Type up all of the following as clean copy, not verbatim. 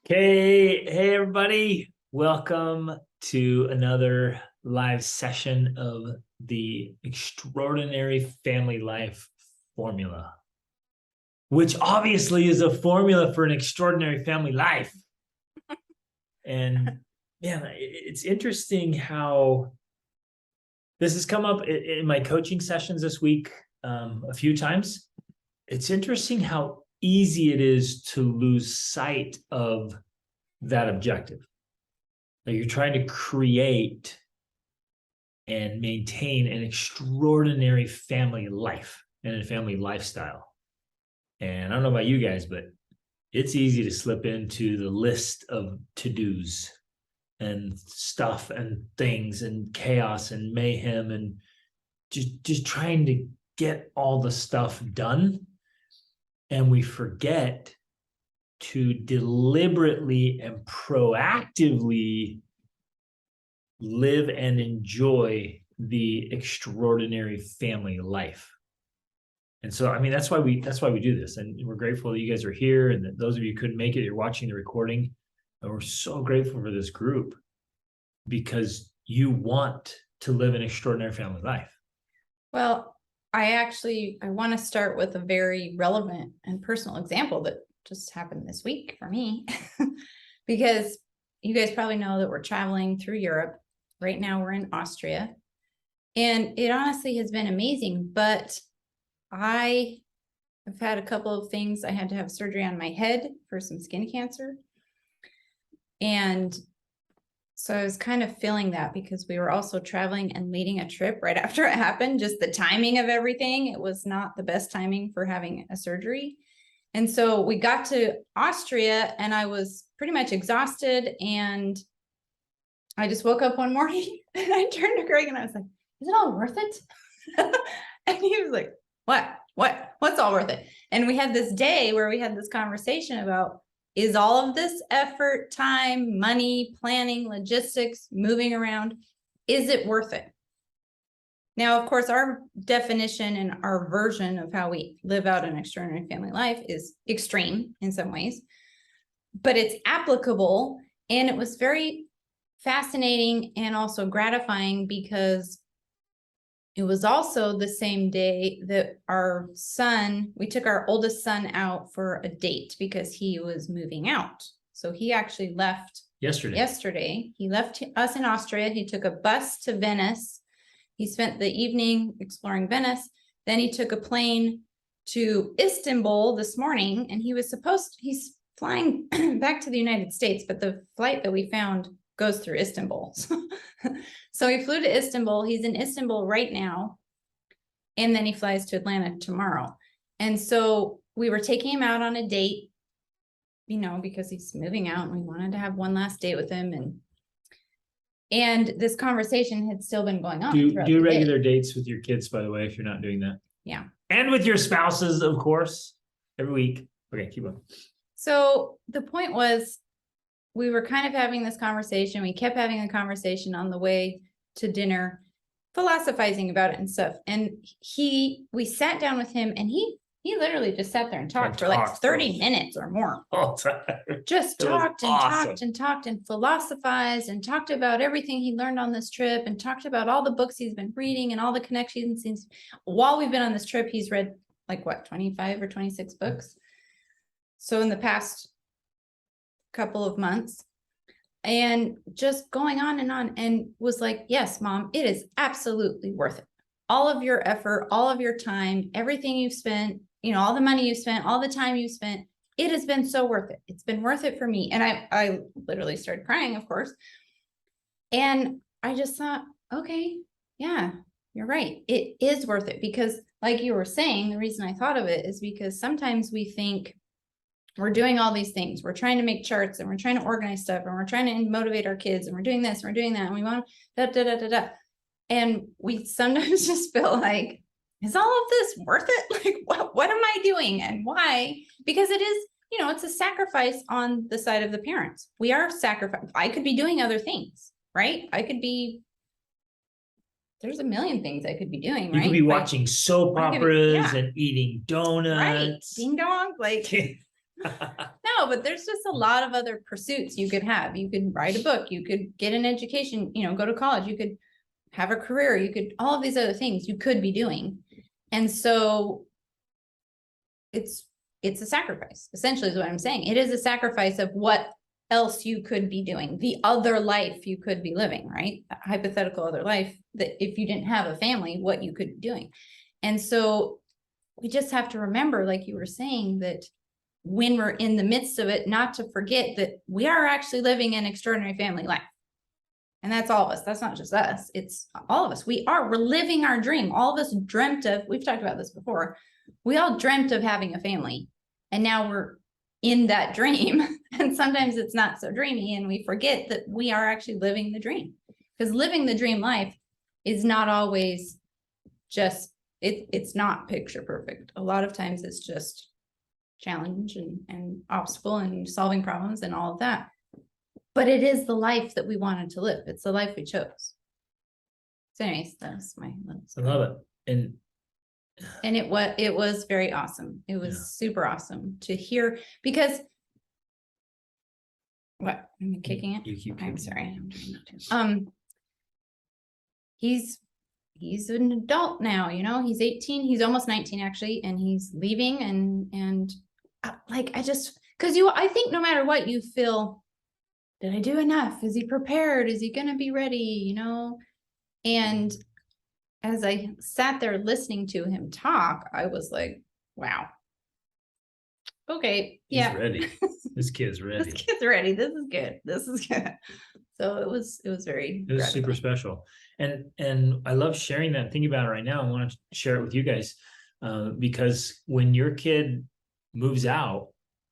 Okay, hey everybody. Welcome to another live session of the Extraordinary Family Life Formula, which obviously is a formula for an extraordinary family life. And man, it's interesting how this has come up in my coaching sessions this week a few times. It's interesting how easy it is to lose sight of that objective. Like you're trying to create and maintain an extraordinary family life and a family lifestyle. And I don't know about you guys, but it's easy to slip into the list of to-dos and stuff and things and chaos and mayhem and just trying to get all the stuff done. And we forget to deliberately and proactively live and enjoy the extraordinary family life. And so, I mean, that's why we do this. And we're grateful that you guys are here, and that those of you who couldn't make it, you're watching the recording. And we're so grateful for this group because you want to live an extraordinary family life. Well, I want to start with a very relevant and personal example that just happened this week for me, because you guys probably know that we're traveling through Europe. Right now we're in Austria, and it honestly has been amazing, but I have had a couple of things. I had to have surgery on my head for some skin cancer. And so I was kind of feeling that because we were also traveling and leading a trip right after it happened. Just the timing of everything. It was not the best timing for having a surgery. And so we got to Austria and I was pretty much exhausted. And I just woke up one morning and I turned to Greg and I was like, is it all worth it? And he was like, what's all worth it? And we had this day where we had this conversation about, is all of this effort, time, money, planning, logistics, moving around, is it worth it? Now, of course, our definition and our version of how we live out an extraordinary family life is extreme in some ways, but it's applicable. And it was very fascinating and also gratifying because it was also the same day that we took our oldest son out for a date because he was moving out. So he actually left yesterday. He left us in Austria. He took a bus to Venice. He spent the evening exploring Venice. Then he took a plane to Istanbul this morning, and he's flying back to the United States, but the flight that we found goes through Istanbul. So he flew to Istanbul. He's in Istanbul right now. And then he flies to Atlanta tomorrow. And so we were taking him out on a date, because he's moving out and we wanted to have one last date with him. And this conversation had still been going on. Do regular dates with your kids, by the way, if you're not doing that. Yeah. And with your spouses, of course, every week. Okay, keep on. So the point was, we were kind of having this conversation. We kept having a conversation on the way to dinner, philosophizing about it and stuff. And we sat down with him, and he literally just sat there and talked for like 30 minutes or more. All time. Just talked and philosophized and talked about everything he learned on this trip and talked about all the books he's been reading and all the connections. While we've been on this trip, he's read 25 or 26 books. So in the past couple of months, and just going on, and was like, yes, Mom, it is absolutely worth it. All of your effort, all of your time, everything you've spent, all the money you spent, all the time you spent, it has been so worth it. It's been worth it for me. And I literally started crying, of course. And I just thought, okay, yeah, you're right. It is worth it, because like you were saying, the reason I thought of it is because sometimes we think we're doing all these things. We're trying to make charts, and we're trying to organize stuff, and we're trying to motivate our kids, and we're doing this, and we're doing that, and we want and we sometimes just feel like, is all of this worth it? Like, what am I doing and why? Because it is, it's a sacrifice on the side of the parents. We are sacrificing. I could be doing other things, right? There's a million things I could be doing, right? You could be watching soap operas and eating donuts. Right. Ding dong. No, No, but there's just a lot of other pursuits you could have. You could write a book, you could get an education, go to college, you could have a career, you could, all of these other things you could be doing. And so it's a sacrifice, essentially is what I'm saying. It is a sacrifice of what else you could be doing, the other life you could be living, right? A hypothetical other life that if you didn't have a family, what you could be doing. And so we just have to remember, like you were saying, that when we're in the midst of it, not to forget that we are actually living an extraordinary family life. And that's all of us. That's not just us. It's all of us. We're living our dream. All of us dreamt of, we've talked about this before. We all dreamt of having a family, and now we're in that dream. And sometimes it's not so dreamy, and we forget that we are actually living the dream, because living the dream life is not always just, it's not picture perfect. A lot of times it's just challenge and obstacle and solving problems and all of that. But it is the life that we wanted to live. It's the life we chose. So anyways, that's my I love it. And it was very awesome. It was super awesome to hear, because what, am I kicking it? You keep I'm kicking sorry. it. I'm trying not to. He's an adult now, he's 18, he's almost 19 actually, and he's leaving and like, I think no matter what, you feel, did I do enough? Is he prepared? Is he going to be ready? And as I sat there listening to him talk, I was like, wow. Okay. He's Yeah. ready. This kid's ready. This kid's ready. This is good. This is good. So it was very, it was super special. And I love sharing that, thinking about it right now. I want to share it with you guys, because when your kid moves out,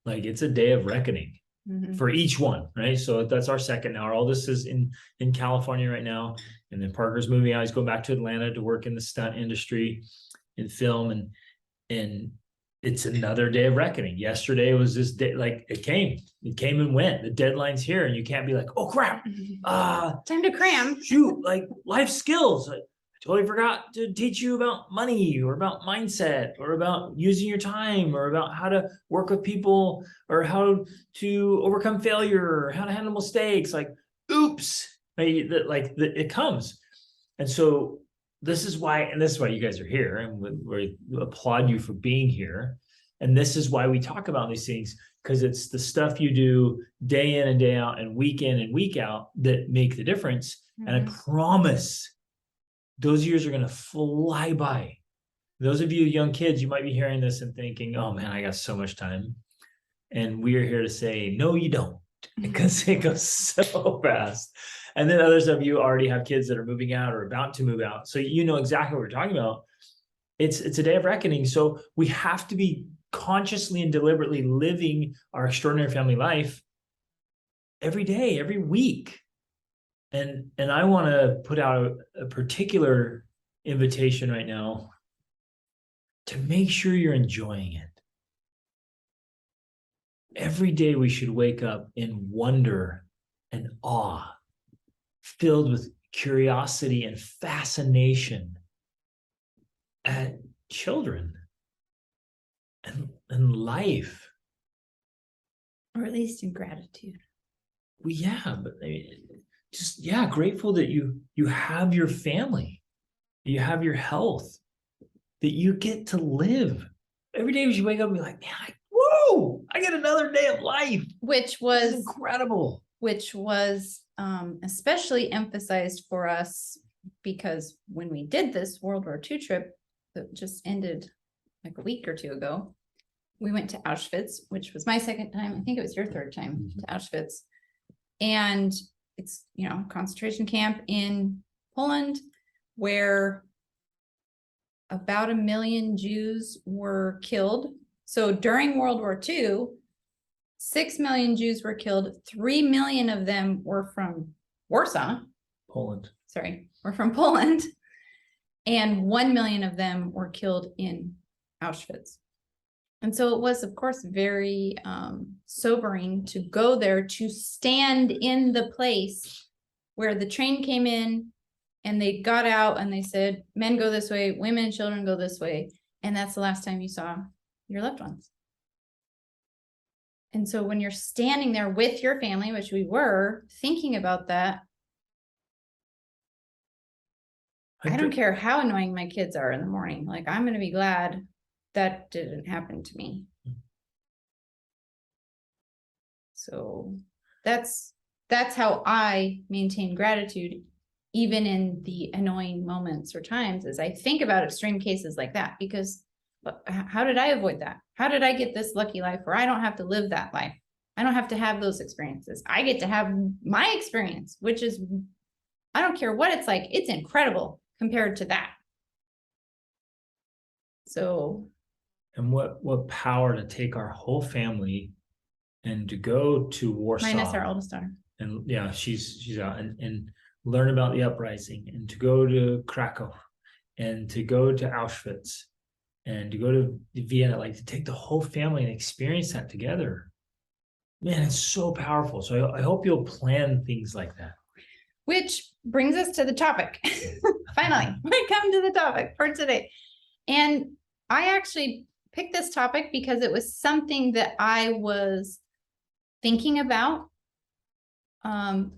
like, it's a day of reckoning. For each one, right? So that's our second now. Our oldest is in California right now, and then Parker's moving out. He's going back to Atlanta to work in the stunt industry, in film, and it's another day of reckoning. Yesterday was this day, like, it came and went. The deadline's here, and you can't be like, oh crap, time to cram. Shoot, like, life skills. I totally forgot to teach you about money, or about mindset, or about using your time, or about how to work with people, or how to overcome failure, or how to handle mistakes. Like, oops, right? It comes. And so this is why you guys are here, and we applaud you for being here. And this is why we talk about these things, because it's the stuff you do day in and day out, and week in and week out, that make the difference. And I promise, those years are going to fly by. Those of you young kids, you might be hearing this and thinking, oh man, I got so much time. And we are here to say, no, you don't, because it goes so fast. And then others of you already have kids that are moving out or about to move out. So you know exactly what we're talking about. It's a day of reckoning. So we have to be consciously and deliberately living our extraordinary family life every day, every week. And I want to put out a particular invitation right now to make sure you're enjoying it. Every day we should wake up in wonder and awe, filled with curiosity and fascination at children and life. Or at least in gratitude. Well, yeah, but grateful that you have your family, you have your health, that you get to live. Every day we should wake up and be like, man, whoa, I get another day of life. Which was incredible. Which was especially emphasized for us because when we did this World War II trip that just ended like a week or two ago, we went to Auschwitz, which was my second time. I think it was your third time to Auschwitz. And it's, concentration camp in Poland where about 1 million Jews were killed. So during World War II, 6 million Jews were killed. 3 million of them were from Warsaw. Were from Poland. And 1 million of them were killed in Auschwitz. And so it was, of course, very sobering to go there, to stand in the place where the train came in and they got out and they said, men go this way, women and children go this way. And that's the last time you saw your loved ones. And so when you're standing there with your family, which we were, thinking about that, I don't care how annoying my kids are in the morning. Like, I'm going to be glad that didn't happen to me. So that's how I maintain gratitude, even in the annoying moments or times, as I think about extreme cases like that, because how did I avoid that? How did I get this lucky life where I don't have to live that life? I don't have to have those experiences. I get to have my experience, which is, I don't care what it's like. It's incredible compared to that. So. And what power to take our whole family and to go to Warsaw. Minus our oldest daughter. And yeah, she's out and learn about the uprising, and to go to Krakow, and to go to Auschwitz, and to go to Vienna, like to take the whole family and experience that together. Man, it's so powerful. So I hope you'll plan things like that. Which brings us to the topic. Finally, we come to the topic for today. And I actually picked this topic because it was something that I was thinking about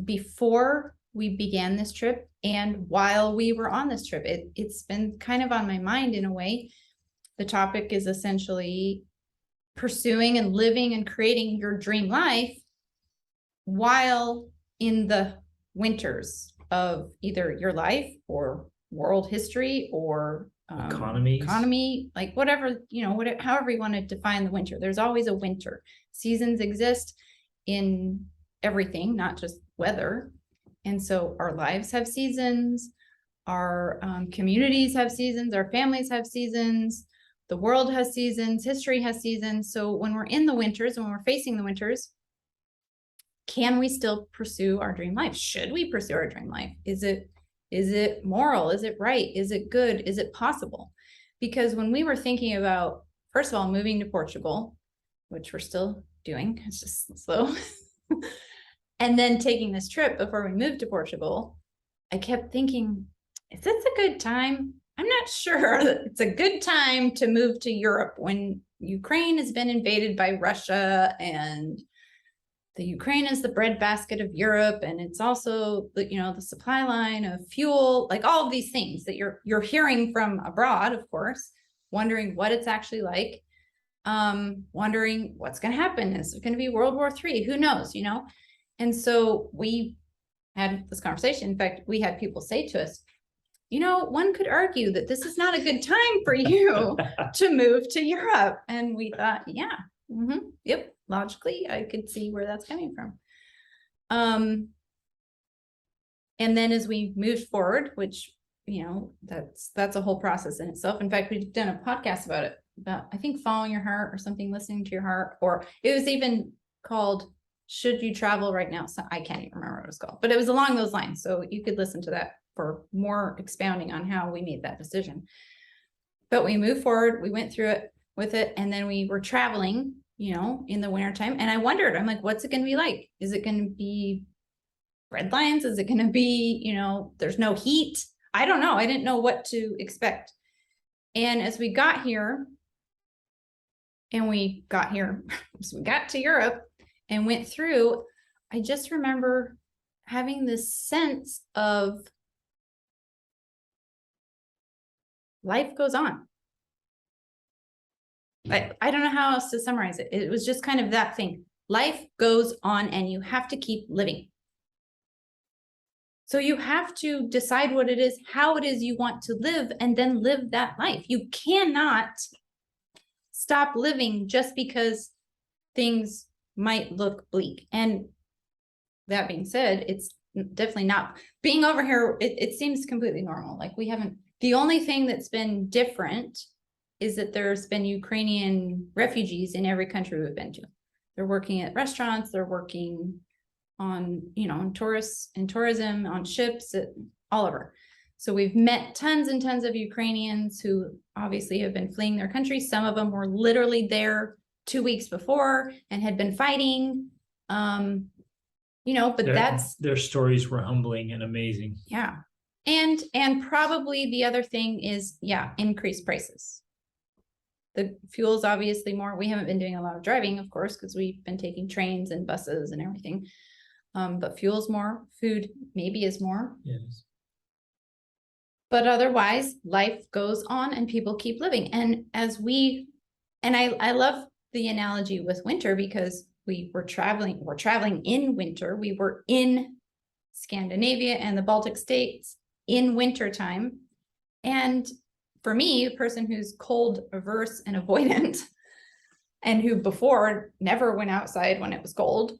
before we began this trip and while we were on this trip. It's been kind of on my mind in a way. The topic is essentially pursuing and living and creating your dream life while in the winters of either your life or world history or economy, like whatever, however you want to define the winter. There's always a winter. Seasons exist in everything, not just weather. And so our lives have seasons, our communities have seasons, our families have seasons, the world has seasons, history has seasons. So when we're in the winters and when we're facing the winters, can we still pursue our dream life? Should we pursue our dream life? Is it moral? Is it right? Is it good? Is it possible? Because when we were thinking about, first of all, moving to Portugal, which we're still doing, it's just slow, and then taking this trip before we moved to Portugal, I kept thinking, is this a good time? I'm not sure that it's a good time to move to Europe when Ukraine has been invaded by Russia, and the Ukraine is the breadbasket of Europe, and it's also the supply line of fuel, like all of these things that you're hearing from abroad, of course, wondering what it's actually like, wondering what's going to happen. Is it going to be World War III? Who knows, And so we had this conversation. In fact, we had people say to us, one could argue that this is not a good time for you to move to Europe. And we thought, yeah, yep, logically, I could see where that's coming from. And then as we moved forward, which, that's a whole process in itself. In fact, we've done a podcast about it, about, I think, following your heart or something, listening to your heart, or it was even called, Should You Travel Right Now? So I can't even remember what it was called, but it was along those lines. So you could listen to that for more expounding on how we made that decision. But we moved forward, we went through it with it, and then we were traveling, in the wintertime. And I wondered, I'm like, what's it going to be like? Is it going to be red lines? Is it going to be, there's no heat? I don't know. I didn't know what to expect. And as we got here, so we got to Europe and went through, I just remember having this sense of life goes on. I don't know how else to summarize it. It was just kind of that thing. Life goes on and you have to keep living. So you have to decide what it is, how it is you want to live, and then live that life. You cannot stop living just because things might look bleak. And that being said, it's definitely not. Being over here, it seems completely normal. Like the only thing that's been different is that there's been Ukrainian refugees in every country we've been to. They're working at restaurants, they're working on, in tourism, on ships, all over. So we've met tons and tons of Ukrainians who obviously have been fleeing their country. Some of them were literally there 2 weeks before and had been fighting. But their stories were humbling and amazing. Yeah. And probably the other thing is, increased prices. The fuel's obviously more. We haven't been doing a lot of driving, of course, because we've been taking trains and buses and everything. But fuel's more, food maybe is more. Yes. But otherwise, life goes on and people keep living. And I love the analogy with winter, because we're traveling in winter. We were in Scandinavia and the Baltic states in wintertime. And for me, a person who's cold averse and avoidant, and who before never went outside when it was cold,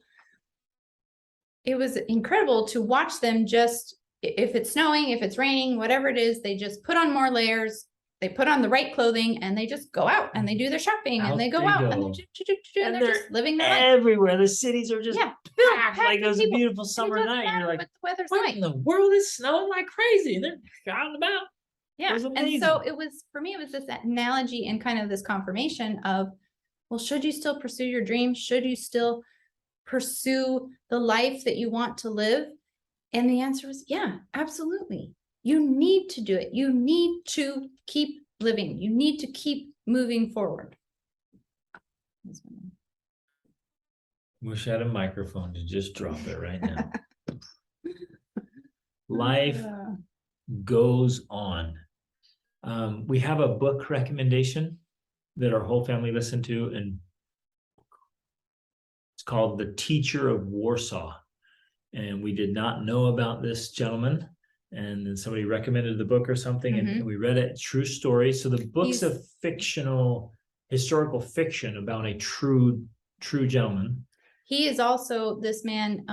it was incredible to watch them just, if it's snowing, if it's raining, whatever it is, they just put on more layers, they put on the right clothing, and they just go out and they do their shopping and they go out and And they're just living their life. everywhere. The cities are just packed like it was a people. beautiful summer It doesn't night. matter You're like, what the weather's what like. in the world is snowing like crazy? And they're out and about. Yeah. was And amazing. so it was, for me, it was this analogy and kind of this confirmation of, well, should you still pursue your dreams? Should you still pursue the life that you want to live? And the answer was, yeah, absolutely. You need to do it. You need to keep living. You need to keep moving forward. Wish I had a microphone to just drop it right now. Life goes on. We have a book recommendation that our whole family listened to, and it's called The Teacher of Warsaw. And we did not know about this gentleman. And then somebody recommended the book or something, and we read it. True story. So the book's a fictional, historical fiction about a true gentleman. He is also, this man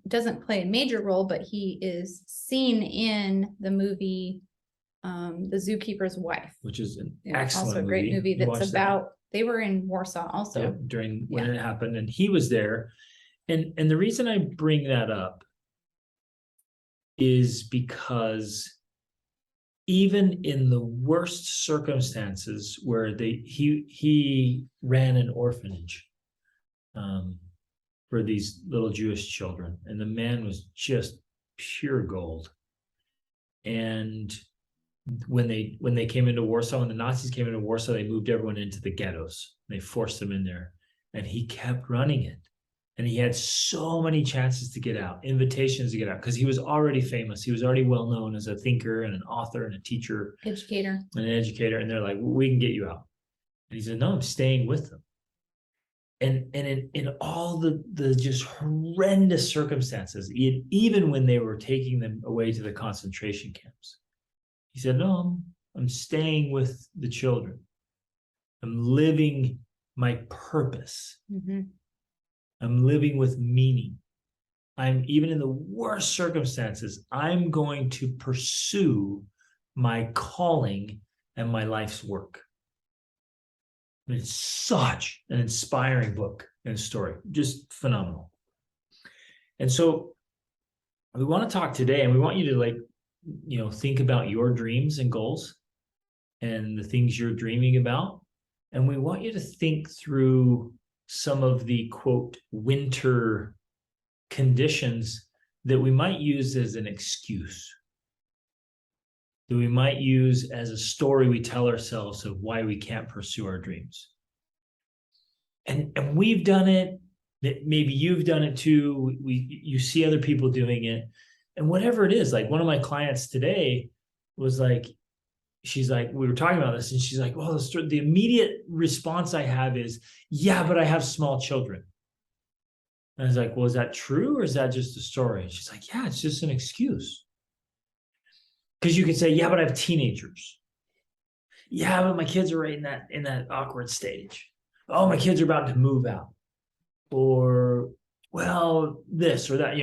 doesn't play a major role, but he is seen in the movie The Zookeeper's Wife, Which is an Yeah, excellent also a great movie You that's watched that? about, they were in Warsaw also. Yep, during when it happened, and he was there. And the reason I bring that up is because even in the worst circumstances where he ran an orphanage for these little Jewish children, and the man was just pure gold. And when they came into Warsaw, when the Nazis came into Warsaw, they moved everyone into the ghettos. They forced them in there, and he kept running it. And he had so many chances to get out, invitations to get out, because he was already famous. He was already well known as a thinker and an author and a teacher, Educator. and an educator. And they're like, we can get you out. And he said, no, I'm staying with them. And in all the just horrendous circumstances, even when they were taking them away to the concentration camps, he said, no, I'm staying with the children. I'm living my purpose. I'm living with meaning. I'm, even in the worst circumstances, I'm going to pursue my calling and my life's work. And it's such an inspiring book and story, just phenomenal. And so we want to talk today, and we want you to think about your dreams and goals and the things you're dreaming about. And we want you to think through some of the, quote, winter conditions that we might use as an excuse, that we might use as a story we tell ourselves of why we can't pursue our dreams. And we've done it, maybe you've done it too. You see other people doing it, and whatever it is, like one of my clients today was like, she's like, we were talking about this, and she's like, well, the immediate response I have is, yeah, but I have small children. And I was like, well, is that true, or is that just a story? And she's like, yeah, it's just an excuse. Because you could say, yeah, but I have teenagers. Yeah, but my kids are right in that awkward stage. Oh, my kids are about to move out. Or, well, this or that,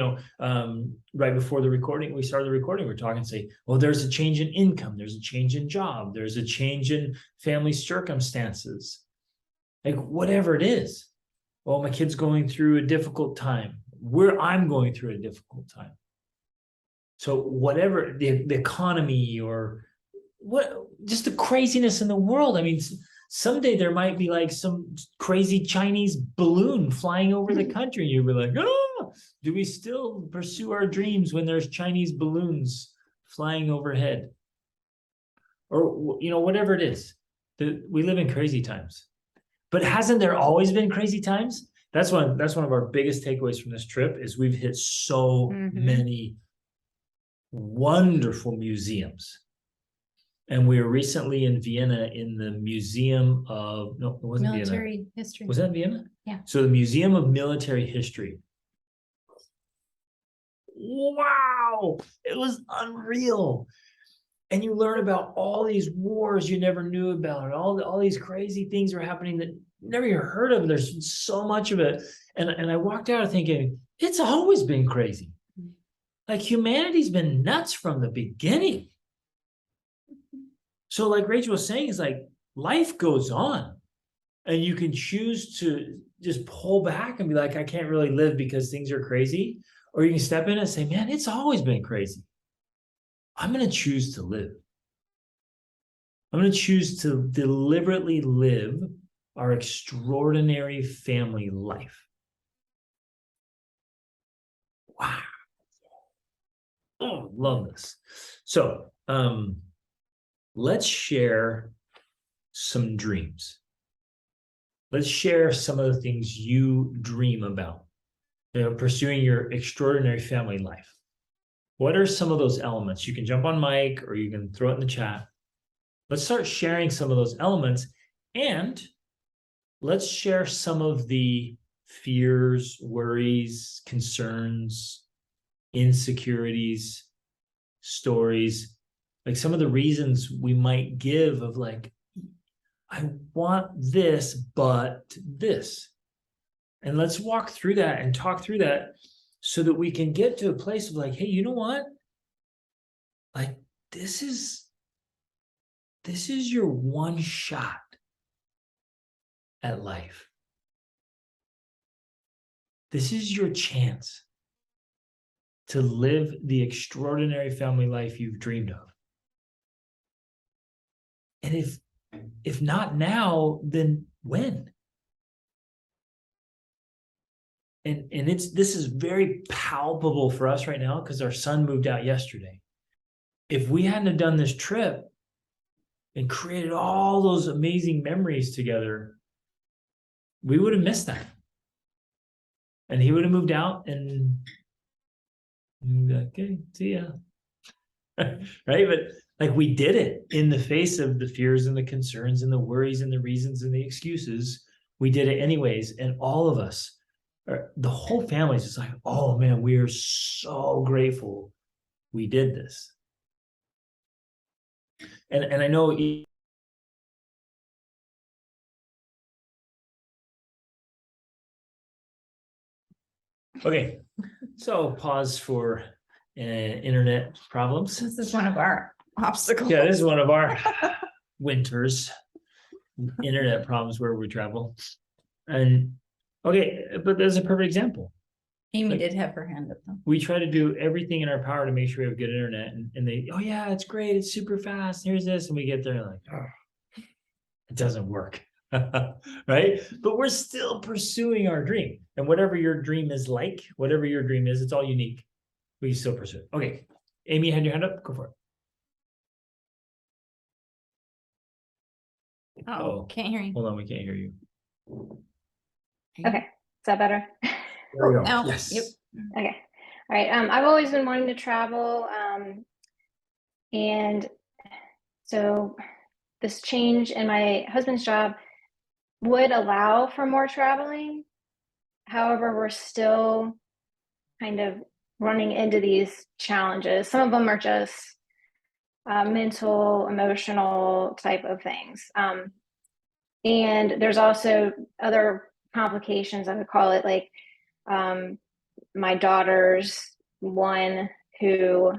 right before we started the recording, we're talking, say, well, there's a change in income, there's a change in job, there's a change in family circumstances, like whatever it is. Well, my kid's going through a difficult time, I'm going through a difficult time. So whatever the economy, or what, just the craziness in the world. I mean, someday there might be like some crazy Chinese balloon flying over the country. You'd be like, oh, do we still pursue our dreams when there's Chinese balloons flying overhead? Or, whatever it is, We live in crazy times. But hasn't there always been crazy times? That's one of our biggest takeaways from this trip is we've hit so many wonderful museums. And we were recently in Vienna in the Museum of, no, it wasn't Military Vienna. history. Was that Vienna? Yeah. So the Museum of Military History. Wow, it was unreal. And you learn about all these wars you never knew about, and all these crazy things are happening that you never even heard of. There's so much of it. And I walked out thinking, it's always been crazy. Like humanity's been nuts from the beginning. So like Rachel was saying, is like life goes on. And you can choose to just pull back and be like, I can't really live because things are crazy. Or you can step in and say, man, it's always been crazy. I'm going to choose to live. I'm going to choose to deliberately live our extraordinary family life. Wow. Oh, love this. So, let's share some dreams. Let's share some of the things you dream about, pursuing your extraordinary family life. What are some of those elements? You can jump on mic or you can throw it in the chat. Let's start sharing some of those elements, and let's share some of the fears, worries, concerns, insecurities, stories, like some of the reasons we might give of like, I want this, but this. And let's walk through that and talk through that so that we can get to a place of like, hey, you know what? Like, this is your one shot at life. This is your chance to live the extraordinary family life you've dreamed of. And if not now, then when? And this is very palpable for us right now because our son moved out yesterday. If we hadn't have done this trip and created all those amazing memories together, we would have missed that. And he would have moved out and okay, see ya. Right? But like we did it in the face of the fears and the concerns and the worries and the reasons and the excuses. We did it anyways. And all of us, the whole family is just like, oh man, we are so grateful we did this. And I know okay, so pause for internet problems. This is one of our obstacles. Yeah, this is one of our winters, internet problems where we travel. And okay, but there's a perfect example. Amy did have her hand up though. We try to do everything in our power to make sure we have good internet, and they, oh yeah, it's great, it's super fast. Here's this, and we get there and like, oh, it doesn't work. Right? But we're still pursuing our dream. And whatever your dream is like, whatever your dream is, it's all unique. We still pursue it. Okay. Amy, you had your hand up. Go for it. Oh, can't hear you. Hold on, we can't hear you. Okay, is that better? There we go. Oh, Yes. yep. Okay, all right. I've always been wanting to travel, and so this change in my husband's job would allow for more traveling. However, we're still kind of running into these challenges. Some of them are just mental, emotional type of things. And there's also other complications, I would call it, like my daughter's one who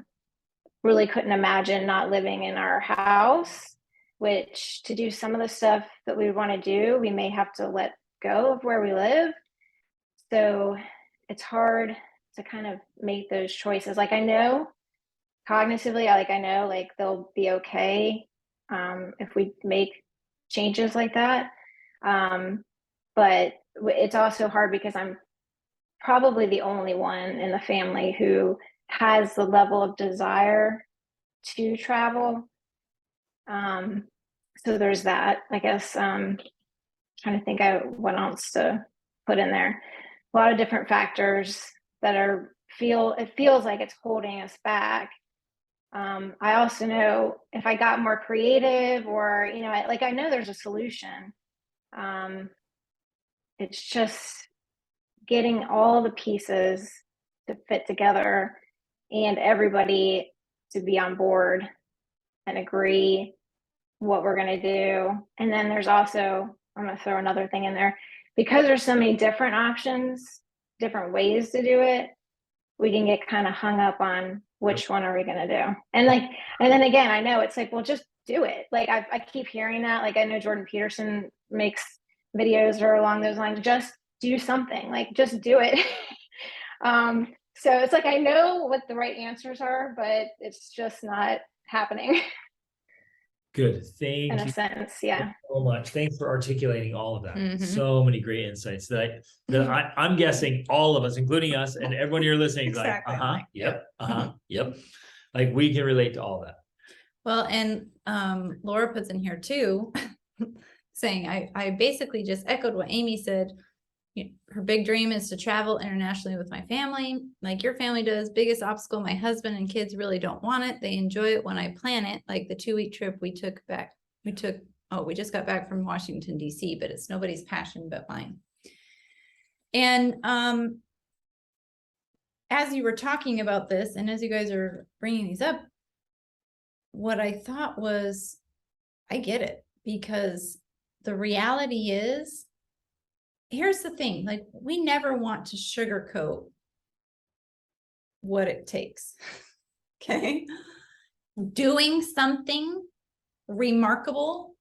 really couldn't imagine not living in our house, which to do some of the stuff that we want to do, we may have to let go of where we live. So it's hard to kind of make those choices. Like I know cognitively, I know like they'll be okay if we make changes like that. But it's also hard because I'm probably the only one in the family who has the level of desire to travel. so there's that, I guess. Trying to think of what else to put in there. A lot of different factors that it feels like it's holding us back. I also know if I got more creative, or, I know there's a solution. It's just getting all the pieces to fit together and everybody to be on board and agree what we're going to do. And then there's also, I'm going to throw another thing in there, because there's so many different options, different ways to do it. We can get kind of hung up on which one are we going to do. And then again, I know it's like, well, just do it. Like I keep hearing that. Like I know Jordan Peterson makes videos or along those lines, just do something, like just do it. So it's like, I know what the right answers are, but it's just not happening. Good. Thank In a you sense. Yeah. so much. Thanks for articulating all of that. Mhm. So many great insights that I'm guessing all of us, including us and everyone here listening, is Exactly. like, yep, yep. Like we can relate to all that. Well, and Laura puts in here too, saying, I basically just echoed what Amy said. Her big dream is to travel internationally with my family, like your family does. Biggest obstacle, my husband and kids really don't want it. They enjoy it when I plan it, like the 2-week trip we just got back from Washington, D.C., but it's nobody's passion but mine. And as you were talking about this, and as you guys are bringing these up, what I thought was, I get it, because the reality is, here's the thing, like we never want to sugarcoat what it takes. Okay. Doing something remarkable.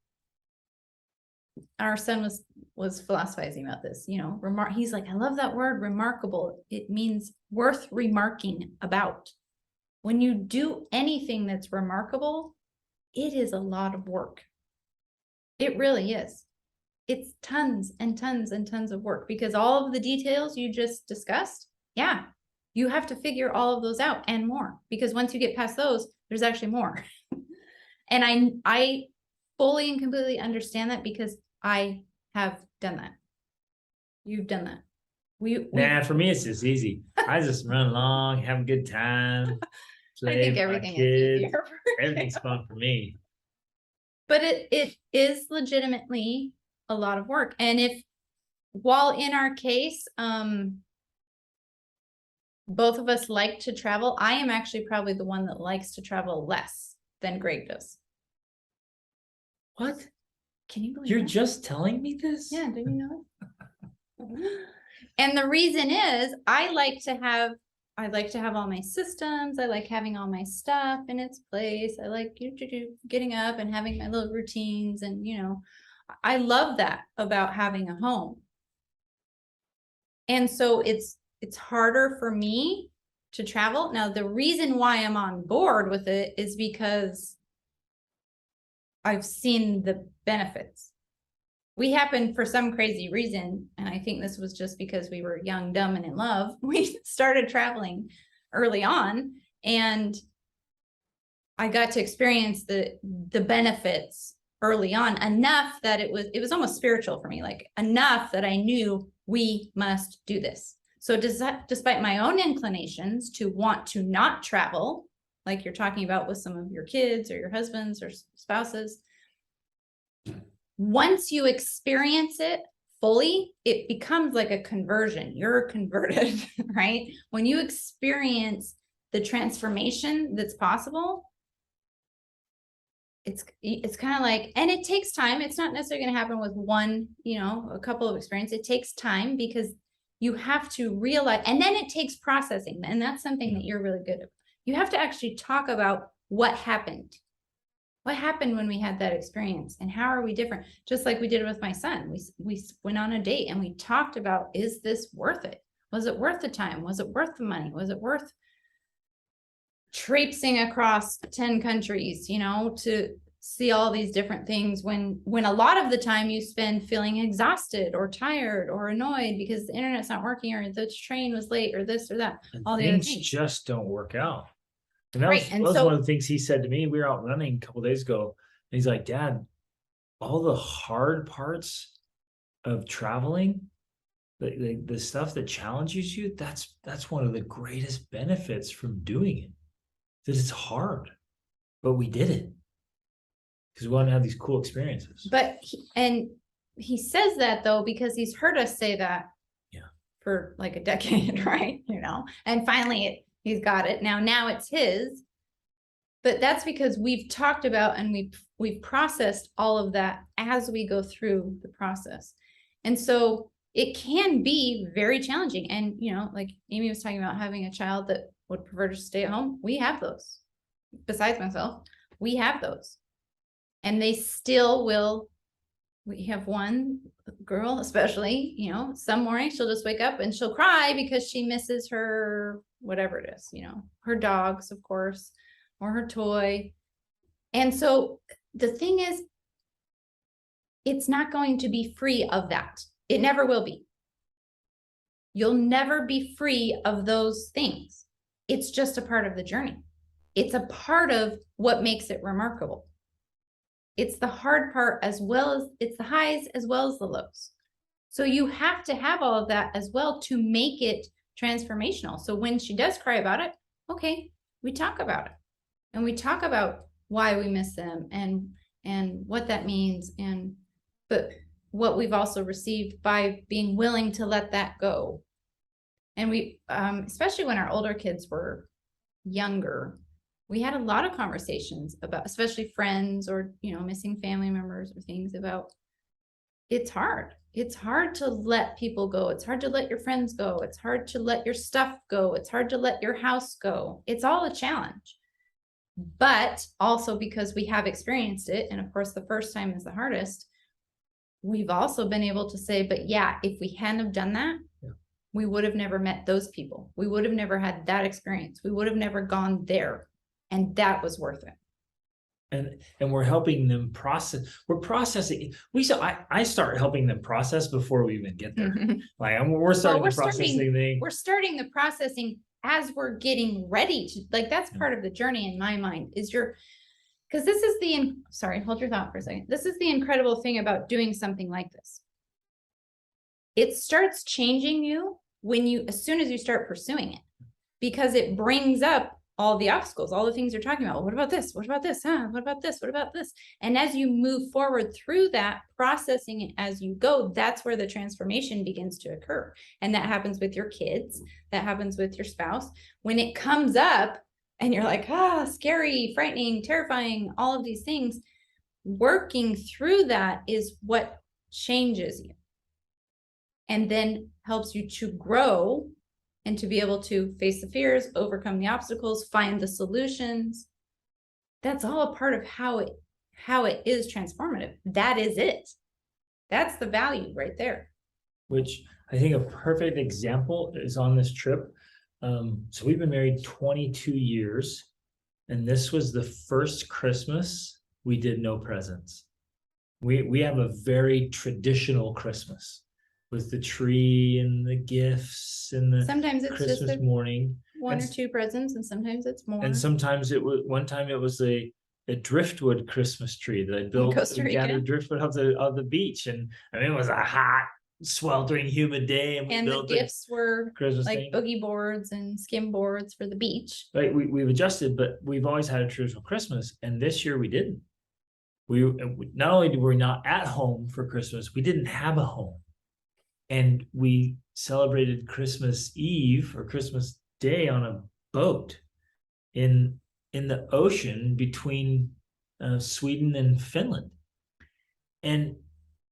Our son was philosophizing about this, he's like, I love that word remarkable. It means worth remarking about. When you do anything that's remarkable, it is a lot of work. It really is. It's tons and tons and tons of work, because all of the details you just discussed, yeah, you have to figure all of those out and more, because once you get past those, there's actually more. And I fully and completely understand that, because I have done that. You've done that. Nah, for me, it's just easy. I just run along, have a good time. I think everything is easier. Everything's fun for me. But it is legitimately a lot of work. And while in our case, both of us like to travel, I am actually probably the one that likes to travel less than Greg does. What? Can you believe You're that? just telling me this? Yeah, do you know? And the reason is I like to have all my systems. I like having all my stuff in its place. I like getting up and having my little routines, and I love that about having a home. And so it's harder for me to travel. Now, the reason why I'm on board with it is because I've seen the benefits. We happened, for some crazy reason, and I think this was just because we were young, dumb, and in love, we started traveling early on, and I got to experience the benefits early on, enough that it was almost spiritual for me, like enough that I knew we must do this. So despite my own inclinations to want to not travel, like you're talking about with some of your kids or your husbands or spouses, once you experience it fully, it becomes like a conversion. You're converted, right? When you experience the transformation that's possible, it's kind of like, and it takes time. It's not necessarily going to happen with one, a couple of experiences. It takes time, because you have to realize, and then it takes processing. And that's something that you're really good at. You have to actually talk about what happened. What happened when we had that experience, and how are we different? Just like we did with my son. We went on a date and we talked about, is this worth it? Was it worth the time? Was it worth the money? Was it worth traipsing across 10 countries, to see all these different things, when a lot of the time you spend feeling exhausted or tired or annoyed because the internet's not working, or the train was late, or this or that. And all the other things things just don't work out. And that Right, was, and that was so- one of the things he said to me. We were out running a couple days ago, and he's like, Dad, all the hard parts of traveling, the stuff that challenges you, that's one of the greatest benefits from doing it. That it's hard, but we did it because we want to have these cool experiences. But he says that though, because he's heard us say that for like a decade, right? And finally he's got it. Now it's his, but that's because we've talked about and we've processed all of that as we go through the process. And so it can be very challenging. And, like Amy was talking about having a child that would prefer to stay at home. We have those. Besides myself, we have those. And they still will. We have one girl, especially, some morning she'll just wake up and she'll cry because she misses her, whatever it is, her dogs, of course, or her toy. And so the thing is, it's not going to be free of that. It never will be. You'll never be free of those things. It's just a part of the journey. It's a part of what makes it remarkable. It's the hard part as well as it's the highs as well as the lows. So you have to have all of that as well to make it transformational. So when she does cry about it, okay, we talk about it. And we talk about why we miss them and what that means, but what we've also received by being willing to let that go. And we, especially when our older kids were younger, we had a lot of conversations about, especially friends or, missing family members or things about, it's hard. It's hard to let people go. It's hard to let your friends go. It's hard to let your stuff go. It's hard to let your house go. It's all a challenge. But also because we have experienced it, and of course the first time is the hardest, we've also been able to say, but yeah, if we hadn't have done that, we would have never met those people. We would have never had that experience. We would have never gone there. And that was worth it. And we're helping them process. We're processing. I start helping them process before we even get there. Like we're starting the processing thing. We're starting the processing as we're getting ready to, like, that's part of the journey in my mind is because this is sorry, hold your thought for a second. This is the incredible thing about doing something like this. It starts changing you as soon as you start pursuing it, because it brings up all the obstacles, all the things you're talking about. What about this? What about this? What about this? What about this? And as you move forward through that, processing it as you go, that's where the transformation begins to occur. And that happens with your kids. That happens with your spouse. When it comes up and you're like, scary, frightening, terrifying, all of these things, working through that is what changes you and then helps you to grow and to be able to face the fears, overcome the obstacles, find the solutions. That's all a part of how it is transformative. That is it. That's the value right there. Which I think a perfect example is on this trip. So we've been married 22 years, and this was the first Christmas we did no presents. We have a very traditional Christmas with the tree and the gifts and the sometimes it's Christmas just morning. One or two presents, and sometimes it's more. And sometimes one time it was a driftwood Christmas tree that I built and gathered driftwood off the beach. And I mean, it was a hot, sweltering, humid day. And the gifts were Christmas like thing. boogie boards and skim boards for the beach. Right. We've adjusted, but we've always had a traditional Christmas. And this year we didn't. We not only were we not at home for Christmas, we didn't have a home. And we celebrated Christmas Eve or Christmas Day on a boat in the ocean between Sweden and Finland. And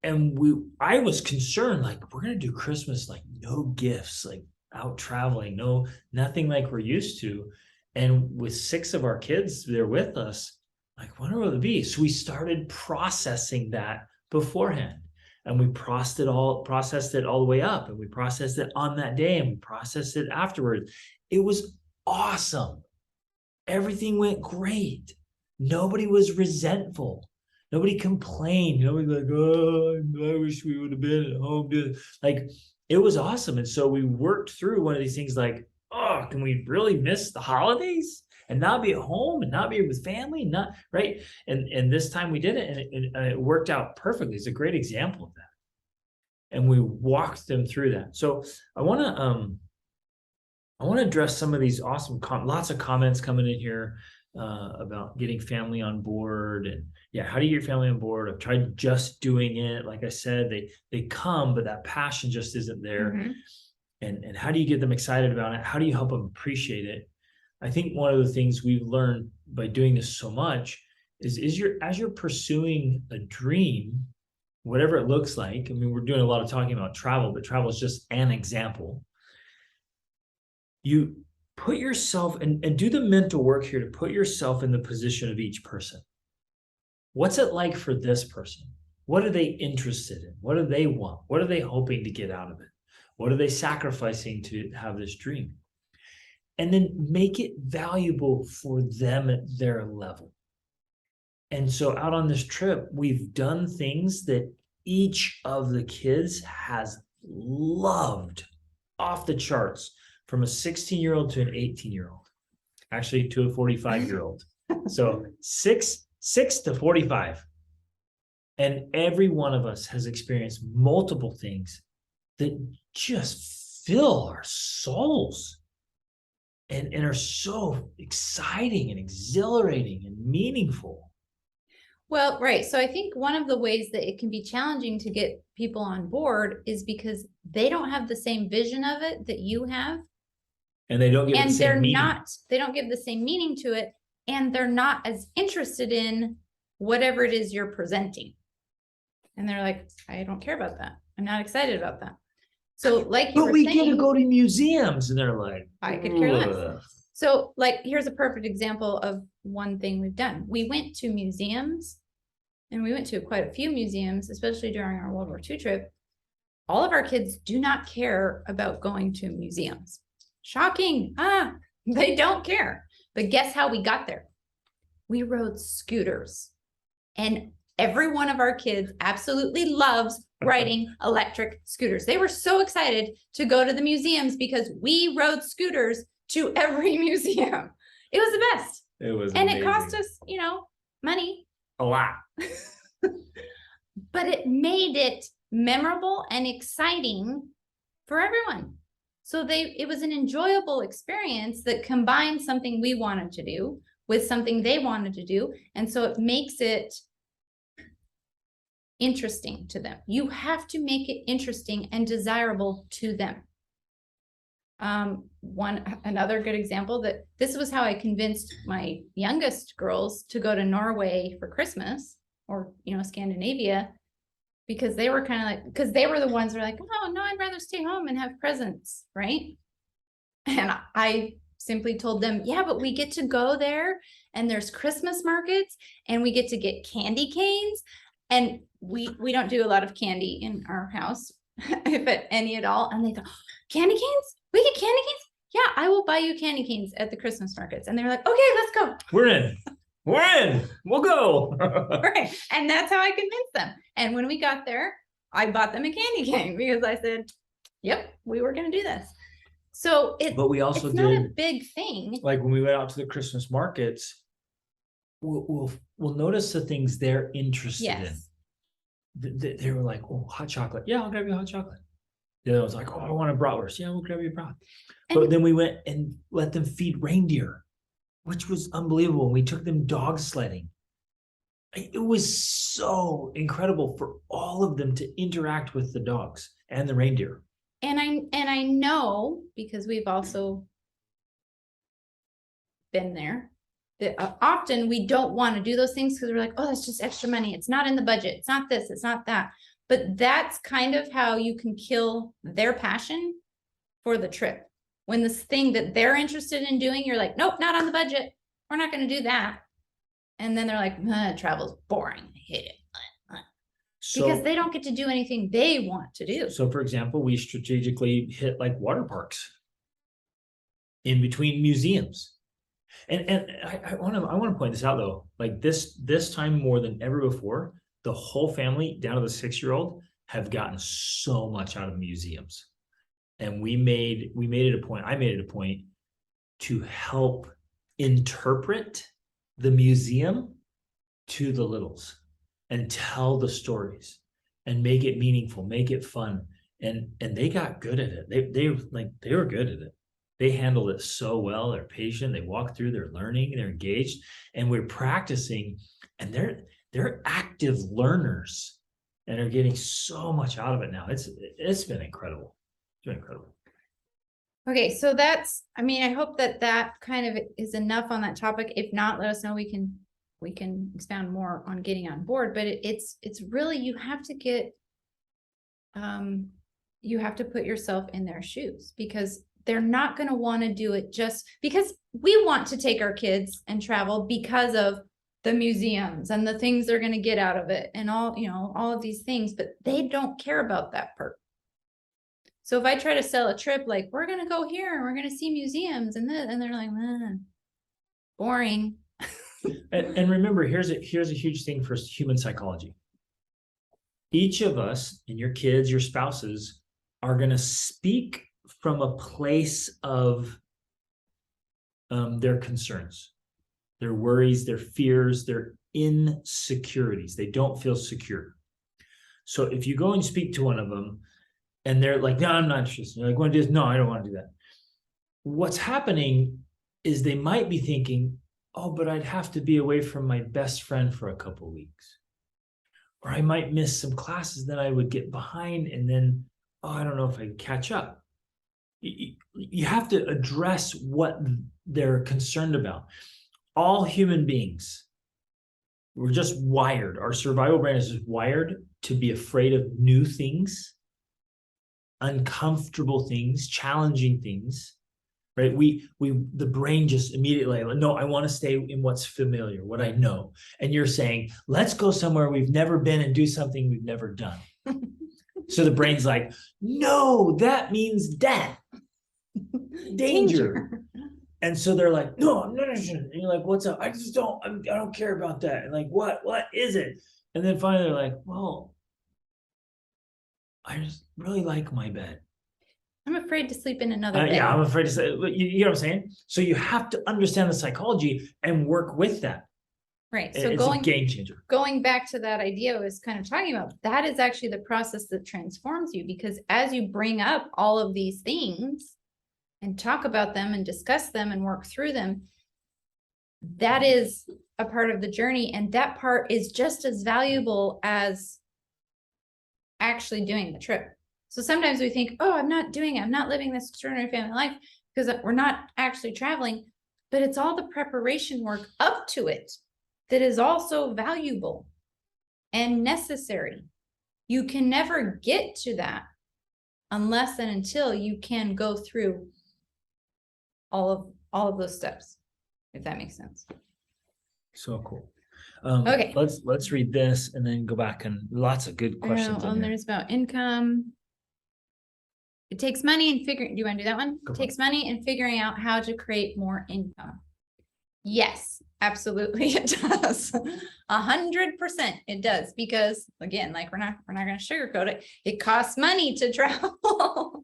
I was concerned, like, we're gonna do Christmas like no gifts, like out traveling, nothing like we're used to. And with 6 of our kids there with us, like, what will it be? So we started processing that beforehand. And we processed it all the way up, and we processed it on that day, and we processed it afterwards. It was awesome. Everything went great. Nobody was resentful. Nobody complained. Nobody was like, oh, I wish we would have been at home. Like, it was awesome. And so we worked through one of these things like, oh, can we really miss the holidays? and not be at home and not be with family, not right. And this time we did it, and it worked out perfectly. It's a great example of that. And we walked them through that. So I want to address some of these awesome lots of comments coming in here about getting family on board. And yeah, how do you get family on board? I've tried just doing it. Like I said, they come, but that passion just isn't there. Mhm. And how do you get them excited about it? How do you help them appreciate it? I think one of the things we've learned by doing this so much is as you're pursuing a dream, whatever it looks like. I mean, we're doing a lot of talking about travel, but travel is just an example. You put yourself and do the mental work here to put yourself in the position of each person. What's it like for this person? What are they interested in? What do they want? What are they hoping to get out of it? What are they sacrificing to have this dream? And then make it valuable for them at their level. And so out on this trip, we've done things that each of the kids has loved off the charts, from a 16-year-old to an 18-year-old, actually to a 45-year-old. So six to 45. And every one of us has experienced multiple things that just fill our souls and are so exciting and exhilarating and meaningful. Well, right. So I think one of the ways that it can be challenging to get people on board is because they don't have the same vision of it that you have. And they don't give it the And same they're meaning. they don't give the same meaning to it. And they're not as interested in whatever it is you're presenting. And they're like, I don't care about that. I'm not excited about that. So like you But were we saying, get to go to museums, and they're like, I could care less. "Ugh." So like, here's a perfect example of one thing we've done. We went to museums, and we went to quite a few museums, especially during our World War II trip. All of our kids do not care about going to museums. Shocking. They don't care. But guess how we got there? We rode scooters. And every one of our kids absolutely loves riding electric scooters. They were so excited to go to the museums because we rode scooters to every museum. It was the best. It was And amazing. it cost us, money. A lot. But it made it memorable and exciting for everyone. So it was an enjoyable experience that combined something we wanted to do with something they wanted to do. And so it makes it interesting to them. You have to make it interesting and desirable to them. Another good example that this was how I convinced my youngest girls to go to Norway for Christmas, or Scandinavia, because they were kind of like, because they were the ones who were like, oh no, I'd rather stay home and have presents, right? And I simply told them, yeah, but we get to go there and there's Christmas markets and we get to get candy canes, and we don't do a lot of candy in our house, if any at all. And they thought, candy canes? We get candy canes? Yeah, I will buy you candy canes at the Christmas markets. And they were like, okay, let's go. We're in. We'll go. Right. And that's how I convinced them. And when we got there, I bought them a candy cane because I said, yep, we were going to do this. So But we also it's did, not a big thing. like when we went out to the Christmas markets, we'll notice the things they're interested Yes. in. They were like, oh, hot chocolate. Yeah, I'll grab you hot chocolate. The other was like, oh, I want a bratwurst. Yeah, we'll grab you a brat. But then we went and let them feed reindeer, which was unbelievable. We took them dog sledding. It was so incredible for all of them to interact with the dogs and the reindeer. And I know, because we've also been there, that often we don't want to do those things because we're like, oh, that's just extra money. It's not in the budget. It's not this, it's not that. But that's kind of how you can kill their passion for the trip. When this thing that they're interested in doing, you're like, nope, not on the budget. We're not going to do that. And then they're like, travel's boring. I hate it. Because they don't get to do anything they want to do. So for example, we strategically hit like water parks in between museums. And I want to point this out though, like this time more than ever before, the whole family down to the 6-year-old have gotten so much out of museums. And I made it a point to help interpret the museum to the littles and tell the stories and make it meaningful, make it fun. And they got good at it. They were good at it. They handled it so well. They're patient. They walk through, they're learning, they're engaged, and we're practicing, and they're active learners and are getting so much out of it now. It's been incredible. It's been incredible. Okay, so that's, I mean, I hope that that kind of is enough on that topic. If not, let us know. We can expound more on getting on board, but it's really, you have to get, you have to put yourself in their shoes, because they're not going to want to do it just because we want to take our kids and travel because of the museums and the things they're going to get out of it and all, all of these things, but they don't care about that part. So if I try to sell a trip, like we're going to go here and we're going to see museums and this, and they're like, boring. And remember, here's a huge thing for human psychology. Each of us, and your kids, your spouses, are going to speak from a place of their concerns, their worries, their fears, their insecurities. They don't feel secure. So if you go and speak to one of them and they're like, no, I'm not interested. You're like, want to do this? No, I don't want to do that. What's happening is they might be thinking, oh, but I'd have to be away from my best friend for a couple of weeks. Or I might miss some classes, then I would get behind, and then, oh, I don't know if I can catch up. You have to address what they're concerned about. All human beings, we're just wired. Our survival brain is just wired to be afraid of new things, uncomfortable things, challenging things, right? The brain just immediately, like, no, I want to stay in what's familiar, what I know. And you're saying, let's go somewhere we've never been and do something we've never done. So the brain's like, no, that means death, danger. And so they're like, no, I'm not interested. And you're like, what's up? I don't care about that. And like, what is it? And then finally they're like, well, I just really like my bed. I'm afraid to sleep in another bed. Yeah, I'm afraid to say, you know what I'm saying? So you have to understand the psychology and work with that. Right. So it's a game changer. Going back to that idea I was kind of talking about, that is actually the process that transforms you, because as you bring up all of these things and talk about them and discuss them and work through them, that is a part of the journey. And that part is just as valuable as actually doing the trip. So sometimes we think, oh, I'm not living this extraordinary family life because we're not actually traveling, but it's all the preparation work up to it that is also valuable and necessary. You can never get to that unless and until you can go through all of those steps, if that makes sense. So cool. Okay. Let's read this and then go back, and lots of good questions. There's about income. It takes money and figuring. Do you want to do that one? It takes money and figuring out how to create more income. Yes, absolutely, it does. 100% it does, because again, like we're not going to sugarcoat it. It costs money to travel,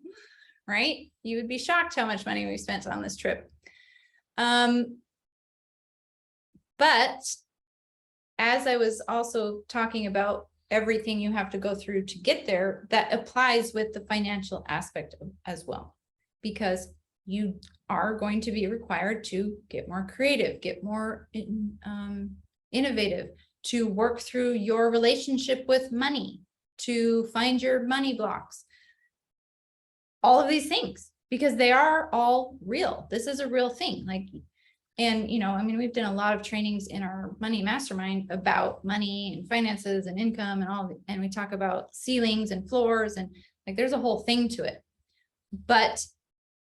right? You would be shocked how much money we spent on this trip. But as I was also talking about everything you have to go through to get there, that applies with the financial aspect as well, because you are going to be required to get more creative, get more innovative, to work through your relationship with money, to find your money blocks, all of these things, because they are all real. This is a real thing. And I mean, we've done a lot of trainings in our money mastermind about money and finances and income and all, and we talk about ceilings and floors, and like there's a whole thing to it. But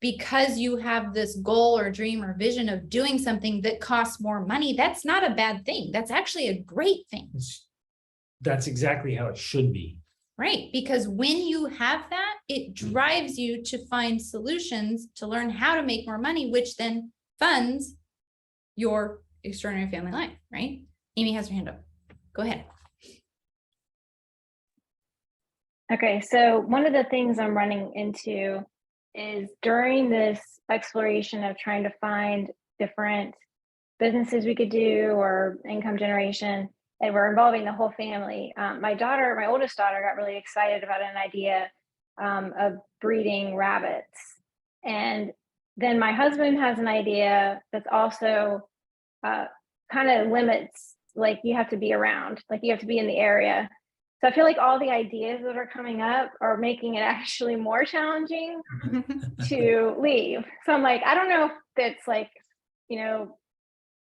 because you have this goal or dream or vision of doing something that costs more money, that's not a bad thing. That's actually a great thing. That's exactly how it should be. Right, because when you have that, it drives you to find solutions to learn how to make more money, which then funds your extraordinary family life, right? Amy has her hand up. Go ahead. Okay, so one of the things I'm running into is during this exploration of trying to find different businesses we could do or income generation, and we're involving the whole family. My oldest daughter, got really excited about an idea of breeding rabbits. And then my husband has an idea that's also kind of limits, like you have to be around, like you have to be in the area. So I feel like all the ideas that are coming up are making it actually more challenging to leave. So I'm like, I don't know if that's like, you know,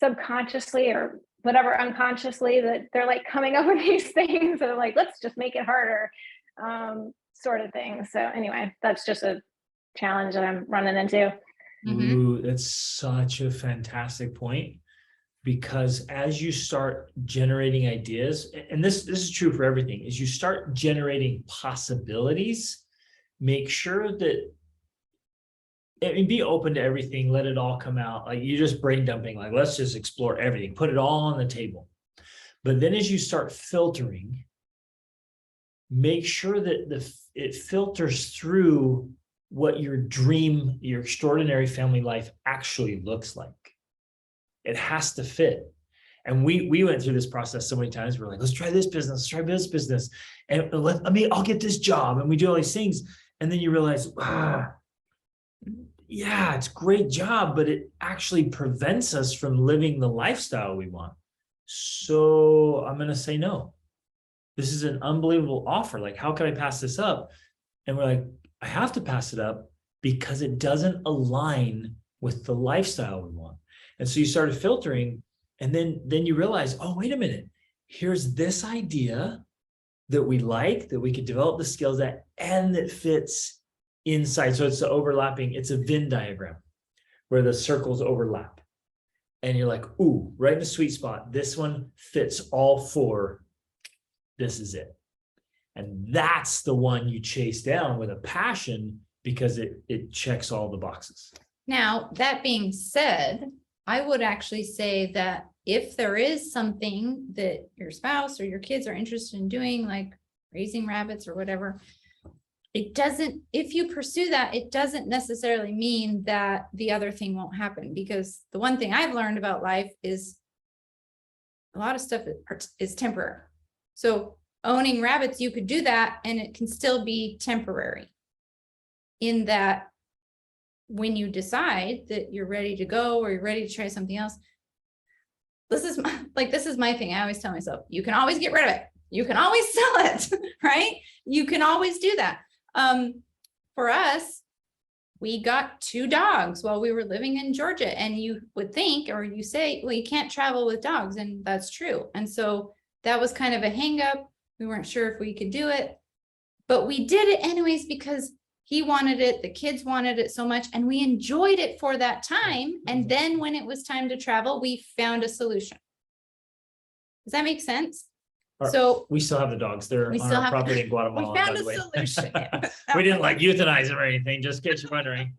subconsciously or whatever, unconsciously, that they're like coming up with these things that are like, let's just make it harder, sort of thing. So anyway, that's just a challenge that I'm running into. Ooh, that's such a fantastic point. Because as you start generating ideas, and this is true for everything, is you start generating possibilities, make sure that, I mean, be open to everything, let it all come out. Like you just brain dumping, like let's just explore everything, put it all on the table. But then as you start filtering, make sure that it filters through what your dream, your extraordinary family life actually looks like. It has to fit. And we went through this process so many times. We're like, let's try this business, let's try this business. And I'll get this job. And we do all these things. And then you realize, yeah, it's a great job, but it actually prevents us from living the lifestyle we want. So I'm going to say no. This is an unbelievable offer. Like, how can I pass this up? And we're like, I have to pass it up because it doesn't align with the lifestyle we want. And so you started filtering, and then you realize, oh, wait a minute, here's this idea that we like, that we could develop the skills at, and that fits inside. So it's the overlapping, it's a Venn diagram where the circles overlap. And you're like, ooh, right in the sweet spot. This one fits all four. This is it. And that's the one you chase down with a passion because it checks all the boxes. Now, that being said, I would actually say that if there is something that your spouse or your kids are interested in doing, like raising rabbits or whatever, it doesn't, if you pursue that, it doesn't necessarily mean that the other thing won't happen. Because the one thing I've learned about life is a lot of stuff is temporary. So owning rabbits, you could do that and it can still be temporary, in that when you decide that you're ready to go or you're ready to try something else, this is my thing. I always tell myself, you can always get rid of it. You can always sell it, right? You can always do that. For us, we got 2 dogs while we were living in Georgia, and you would think, or you say, well, you can't travel with dogs, and that's true. And so that was kind of a hang up. We weren't sure if we could do it, but we did it anyways because he wanted it, the kids wanted it so much, and we enjoyed it for that time. And then when it was time to travel, we found a solution. Does that make sense? So we still have the dogs. They're on our property in Guatemala. We found a solution. We didn't like euthanize them or anything, just in case you're wondering.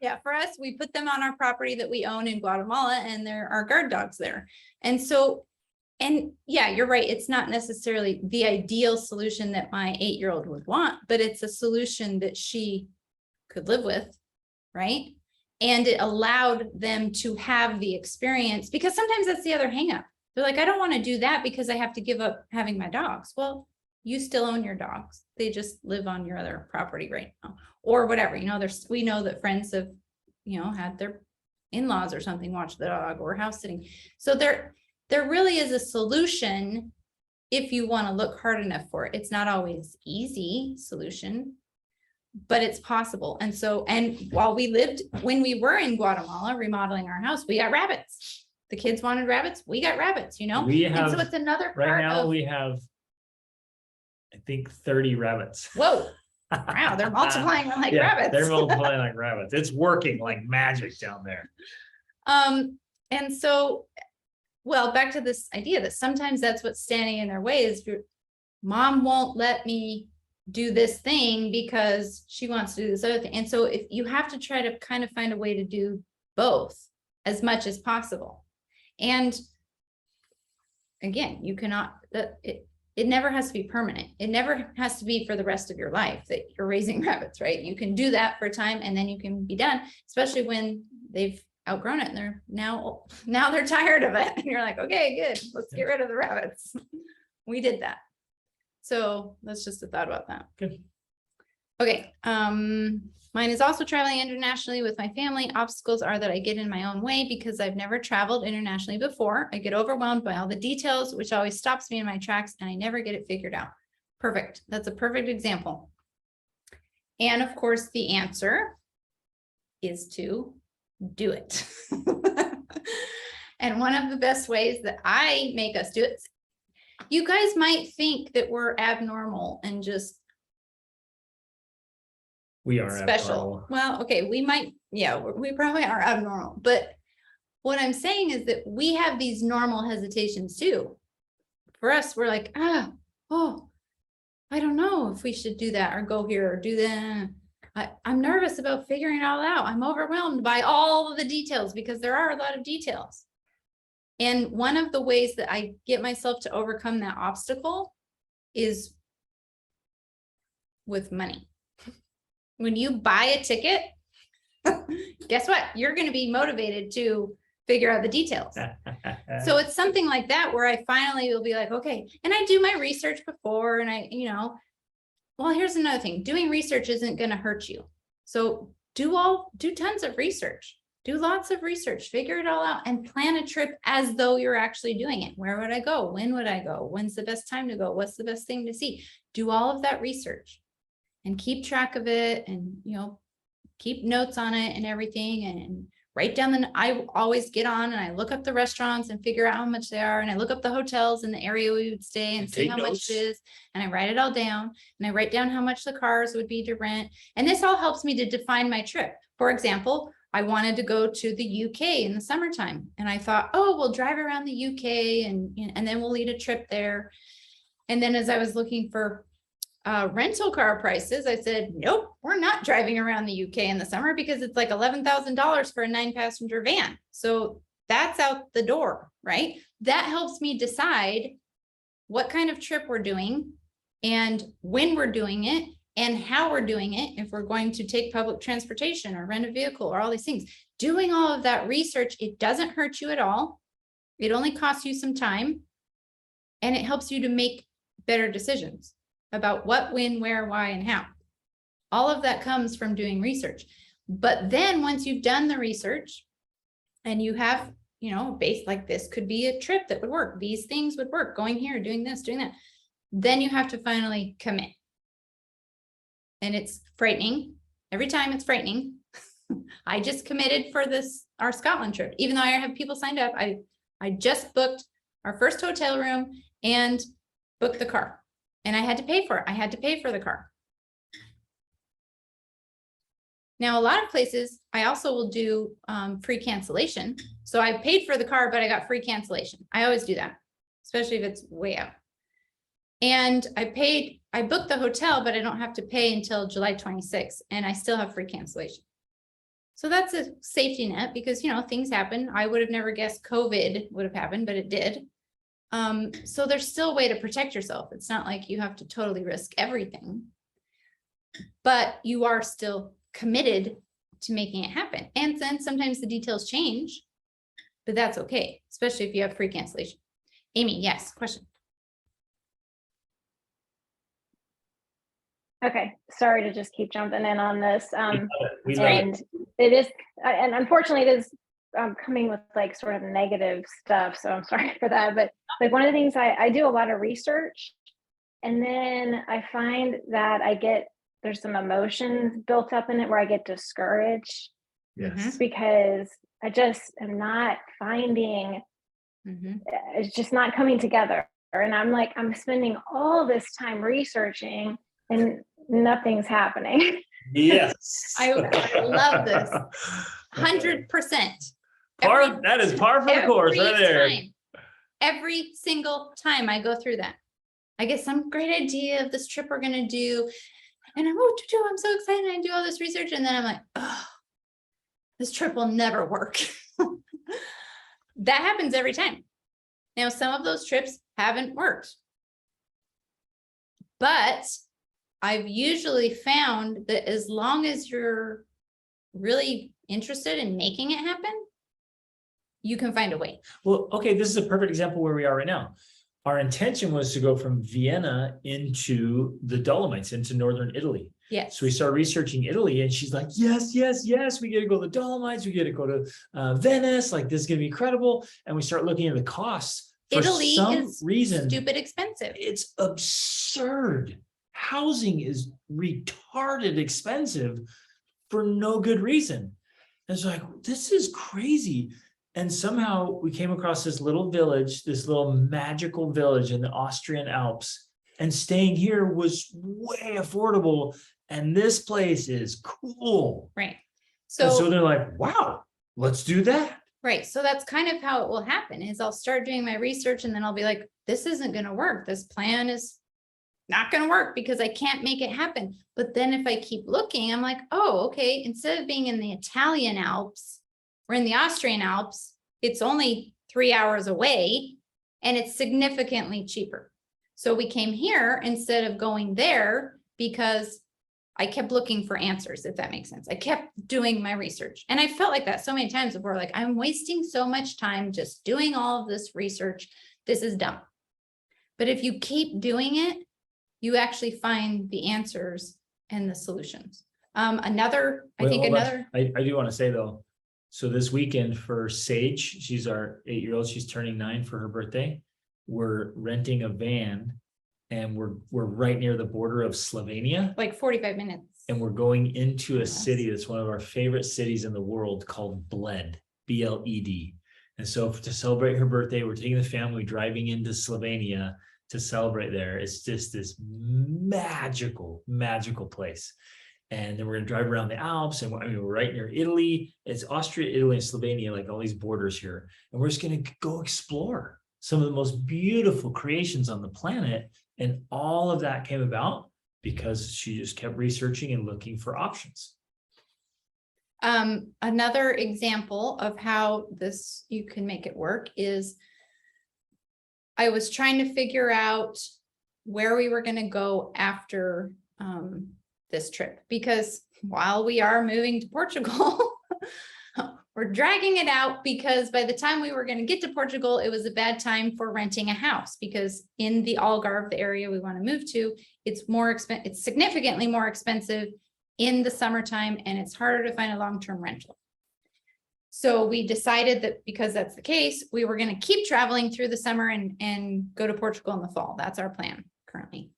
Yeah, for us, we put them on our property that we own in Guatemala, and there are guard dogs there. And so, and yeah, you're right. It's not necessarily the ideal solution that my 8-year-old would want, but it's a solution that she could live with, right? And it allowed them to have the experience, because sometimes that's the other hang up. They're like, I don't want to do that because I have to give up having my dogs. Well, you still own your dogs. They just live on your other property right now, or whatever. You know, we know that friends have, you know, had their in-laws or something watch the dog, or house sitting. So there really is a solution if you want to look hard enough for it. It's not always easy solution, but it's possible. And so, and while when we were in Guatemala remodeling our house, we got rabbits. The kids wanted rabbits. We got rabbits, you know? And so it's another part right now of, we have, I think, 30 rabbits. whoa, wow, they're multiplying like rabbits. They're multiplying like rabbits. It's working like magic down there. And so, well, back to this idea that sometimes that's what's standing in their way is your mom won't let me do this thing because she wants to do this other thing. And so if you have to try to kind of find a way to do both as much as possible. And again, you cannot, it never has to be permanent. It never has to be for the rest of your life that you're raising rabbits, right? You can do that for a time and then you can be done, especially when they've outgrown it and they're now they're tired of it. And you're like, okay, good. Let's get rid of the rabbits. We did that. So that's just a thought about that. Good. Okay. Mine is also traveling internationally with my family. Obstacles are that I get in my own way because I've never traveled internationally before. I get overwhelmed by all the details, which always stops me in my tracks, and I never get it figured out. Perfect. That's a perfect example. And of course, the answer is to do it. And one of the best ways that I make us do it, you guys might think that we're abnormal and just We are special. abnormal. Well, okay, we might, yeah, we probably are abnormal, but what I'm saying is that we have these normal hesitations too. For us, we're like, oh, I don't know if we should do that or go here or do that. I'm nervous about figuring it all out. I'm overwhelmed by all of the details because there are a lot of details. And one of the ways that I get myself to overcome that obstacle is with money. When you buy a ticket, guess what? You're going to be motivated to figure out the details. So it's something like that where I finally will be like, okay, and I do my research before and I, well, here's another thing. Doing research isn't going to hurt you. So do tons of research, do lots of research, figure it all out and plan a trip as though you're actually doing it. Where would I go? When would I go? When's the best time to go? What's the best thing to see? Do all of that research and keep track of it and, keep notes on it and everything and write down I always get on and I look up the restaurants and figure out how much they are. And I look up the hotels in the area we would stay and see how much it is. And I write it all down and I write down how much the cars would be to rent. And this all helps me to define my trip. For example, I wanted to go to the UK in the summertime. And I thought, oh, we'll drive around the UK and then we'll lead a trip there. And then as I was looking for rental car prices, I said, nope, we're not driving around the UK in the summer because it's like $11,000 for a 9-passenger van. So that's out the door, right? That helps me decide what kind of trip we're doing and when we're doing it and how we're doing it. If we're going to take public transportation or rent a vehicle or all these things, doing all of that research, it doesn't hurt you at all. It only costs you some time and it helps you to make better decisions about what, when, where, why, and how. All of that comes from doing research. But then once you've done the research and you have, a base like this could be a trip that would work. These things would work, going here, doing this, doing that. Then you have to finally commit. And it's frightening. Every time it's frightening. I just committed for our Scotland trip, even though I have people signed up. I just booked our first hotel room and booked the car. And I had to pay for it. I had to pay for the car. Now, a lot of places, I also will do free cancellation. So I paid for the car, but I got free cancellation. I always do that, especially if it's way out. And I booked the hotel, but I don't have to pay until July 26th, and I still have free cancellation. So that's a safety net because, things happen. I would have never guessed COVID would have happened, but it did. So there's still a way to protect yourself. It's not like you have to totally risk everything, but you are still committed to making it happen. And then sometimes the details change, but that's okay, especially if you have free cancellation. Amy, yes, question. Okay, sorry to just keep jumping in on this. We love And it is, and unfortunately it is coming with like sort of negative stuff. So I'm sorry for that. But like one of the things I do a lot of research and then I find that there's some emotions built up in it where I get discouraged. Yes. Because I just am not finding, it's just not coming together. And I'm like, I'm spending all this time researching and nothing's happening. Yes. I love this. 100%. That is par for the course right there. Every single time I go through that, I get some great idea of this trip we're going to do. And I'm so excited. I do all this research. And then I'm like, oh, this trip will never work. That happens every time. Now, some of those trips haven't worked. But I've usually found that as long as you're really interested in making it happen, you can find a way. Well, okay, this is a perfect example where we are right now. Our intention was to go from Vienna into the Dolomites, into northern Italy. Yes. So we start researching Italy, and she's like, yes, yes, yes, we got to go to the Dolomites. We got to go to Venice. Like, this is going to be incredible. And we start looking at the costs. For Italy some is reason, stupid expensive. it's absurd. Housing is retarded expensive for no good reason. And it's like, this is crazy. And somehow we came across this little village, this little magical village in the Austrian Alps. And staying here was way affordable. And this place is cool. Right. And so So, they're like, wow, let's do that. right. So that's kind of how it will happen is I'll start doing my research and then I'll be like, this isn't going to work. This plan is not going to work because I can't make it happen. But then if I keep looking, I'm like, oh, okay. Instead of being in the Italian Alps, we're in the Austrian Alps. It's only 3 hours away and it's significantly cheaper. So we came here instead of going there because I kept looking for answers, if that makes sense. I kept doing my research. And I felt like that so many times before, like I'm wasting so much time just doing all of this research. This is dumb. But if you keep doing it, you actually find the answers and the solutions. I think another. I do want to say though, so this weekend for Sage, she's our 8-year-old, she's turning 9 for her birthday. We're renting a van and we're right near the border of Slovenia. Like 45 minutes. And we're going into a Yes. city that's one of our favorite cities in the world called Bled, B-L-E-D. And so to celebrate her birthday, we're taking the family driving into Slovenia to celebrate there. It's just this magical, magical place. And then we're going to drive around the Alps, and we're right near Italy. It's Austria, Italy, and Slovenia, like all these borders here. And we're just going to go explore some of the most beautiful creations on the planet. And all of that came about because she just kept researching and looking for options. Another example of how you can make it work is I was trying to figure out where we were going to go after this trip, because while we are moving to Portugal, we're dragging it out because by the time we were going to get to Portugal, it was a bad time for renting a house because in the Algarve, the area we want to move to, it's significantly more expensive in the summertime and it's harder to find a long-term rental. So we decided that because that's the case, we were going to keep traveling through the summer and go to Portugal in the fall. That's our plan currently.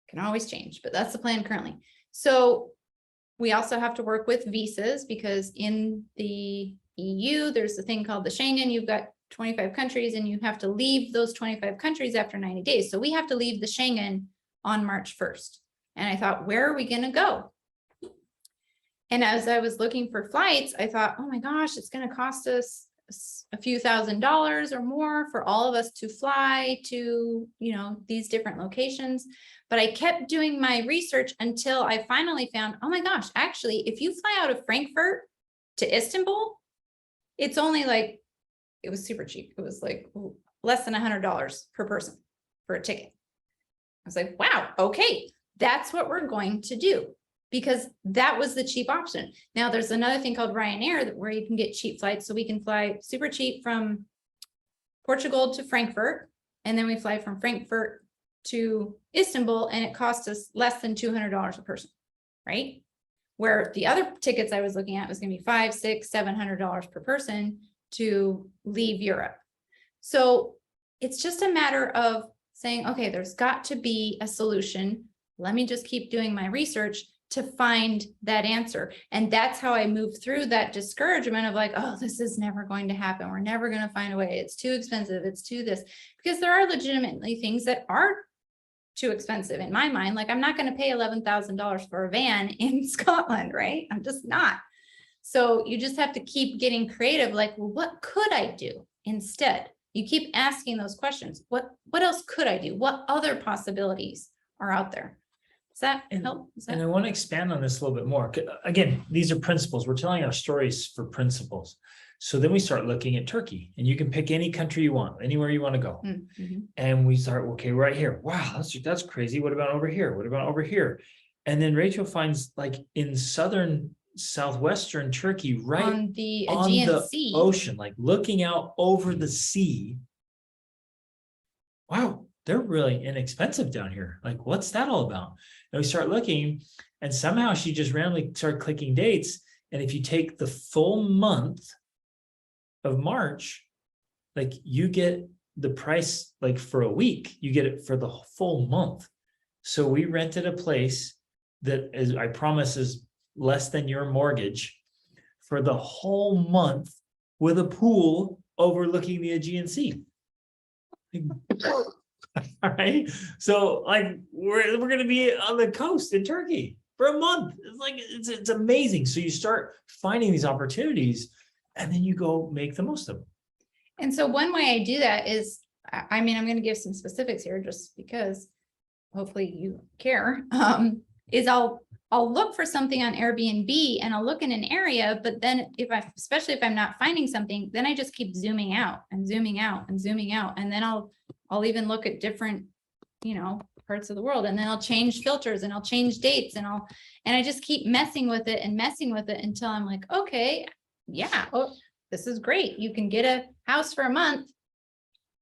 Can always change, but that's the plan currently. So we also have to work with visas because in the EU, there's a thing called the Schengen. You've got 25 countries and you have to leave those 25 countries after 90 days. So we have to leave the Schengen on March 1st. And I thought, where are we going to go? And as I was looking for flights, I thought, oh my gosh, it's going to cost us a few $1,000s or more for all of us to fly to, these different locations. But I kept doing my research until I finally found, oh my gosh, actually, if you fly out of Frankfurt to Istanbul, it's only like, it was super cheap. It was like less than $100 per person for a ticket. I was like, wow, okay, that's what we're going to do. Because that was the cheap option. Now there's another thing called Ryanair where you can get cheap flights. So we can fly super cheap from Portugal to Frankfurt. And then we fly from Frankfurt to Istanbul and it cost us less than $200 a person, right? Where the other tickets I was looking at was going to be $500, $600, $700 per person to leave Europe. So it's just a matter of saying, okay, there's got to be a solution. Let me just keep doing my research to find that answer. And that's how I moved through that discouragement of like, oh, this is never going to happen. We're never going to find a way. It's too expensive. It's too this, because there are legitimately things that are too expensive in my mind. Like I'm not going to pay $11,000 for a van in Scotland, right? I'm just not. So you just have to keep getting creative. Like, well, what could I do instead? You keep asking those questions. What else could I do? What other possibilities are out there? Does that help? And I want to expand on this a little bit more. Again, these are principles. We're telling our stories for principles. So then we start looking at Turkey, and you can pick any country you want, anywhere you want to go. Mm-hmm. And we start, okay, right here. Wow, that's crazy. What about over here? What about over here? And then Rachel finds like in southern southwestern Turkey, right On the on Aegean the Sea. ocean, like looking out over the sea. Wow, they're really inexpensive down here. Like, what's that all about? And we start looking, and somehow she just randomly started clicking dates. And if you take the full month of March, like you get the price like for a week, you get it for the full month. So we rented a place that is, I promise, is less than your mortgage for the whole month with a pool overlooking the Aegean Sea. All right. So like we're gonna be on the coast in Turkey for a month. It's like it's amazing. So you start finding these opportunities and then you go make the most of them. And so one way I do that is, I mean, I'm going to give some specifics here just because hopefully you care, is I'll look for something on Airbnb and I'll look in an area, but then especially if I'm not finding something, then I just keep zooming out and zooming out and zooming out. And then I'll even look at different, parts of the world, and then I'll change filters and I'll change dates and I just keep messing with it until I'm like, okay, yeah, oh, this is great. You can get a house for a month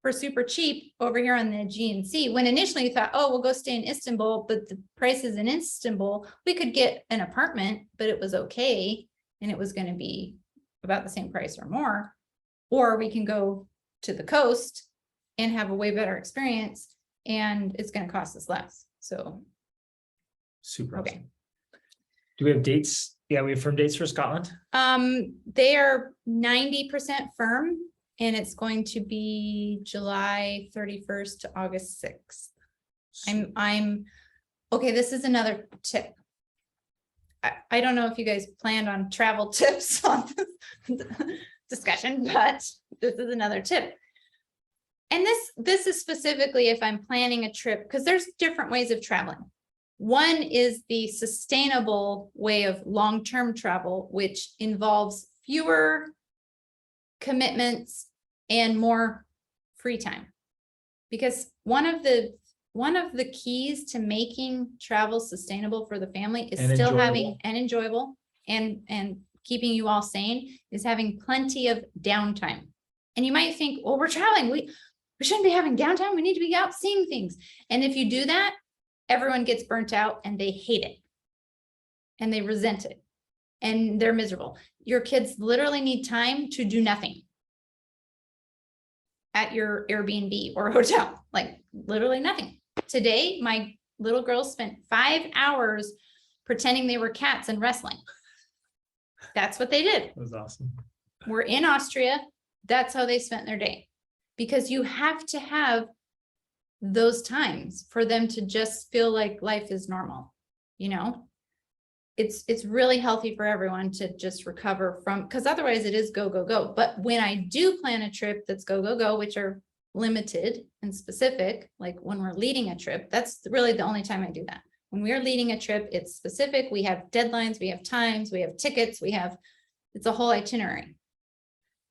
for super cheap over here on the Aegean Sea. When initially you thought, oh, we'll go stay in Istanbul, but the prices in Istanbul, we could get an apartment, but it was okay. And it was going to be about the same price or more, or we can go to the coast and have a way better experience and it's going to cost us less. So. Super. Okay. Awesome. Do we have dates? Yeah, we have firm dates for Scotland. They are 90% firm, and it's going to be July 31st to August 6th. I'm okay. This is another tip. I don't know if you guys planned on travel tips on this discussion, but this is another tip. And this is specifically if I'm planning a trip, because there's different ways of traveling. One is the sustainable way of long-term travel, which involves fewer commitments and more free time. Because one of the keys to making travel sustainable for the family is And still enjoyable. having and enjoyable and keeping you all sane is having plenty of downtime. And you might think, well, we're traveling. We shouldn't be having downtime. We need to be out seeing things. And if you do that, everyone gets burnt out and they hate it and they resent it and they're miserable. Your kids literally need time to do nothing at your Airbnb or hotel, like literally nothing. Today, my little girls spent 5 hours pretending they were cats and wrestling. That's what they did. That was awesome. We're in Austria. That's how they spent their day, because you have to have those times for them to just feel like life is normal. It's really healthy for everyone to just recover from, because otherwise it is go, go, go. But when I do plan a trip that's go, go, go, which are limited and specific, like when we're leading a trip, that's really the only time I do that. When we're leading a trip, it's specific. We have deadlines, we have times, we have tickets, it's a whole itinerary.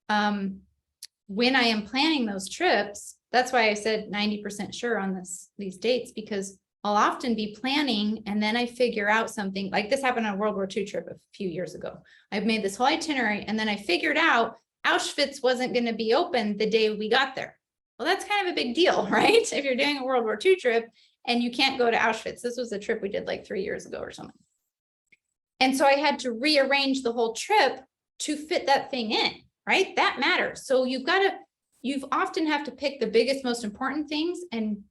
When I am planning those trips, that's why I said 90% sure on these dates, because I'll often be planning and then I figure out something like this happened on a World War II trip a few years ago. I've made this whole itinerary and then I figured out Auschwitz wasn't going to be open the day we got there. Well, that's kind of a big deal, right? If you're doing a World War II trip and you can't go to Auschwitz. This was a trip we did like 3 years ago or something. And so I had to rearrange the whole trip to fit that thing in, right? That matters. So you often have to pick the biggest, most important things and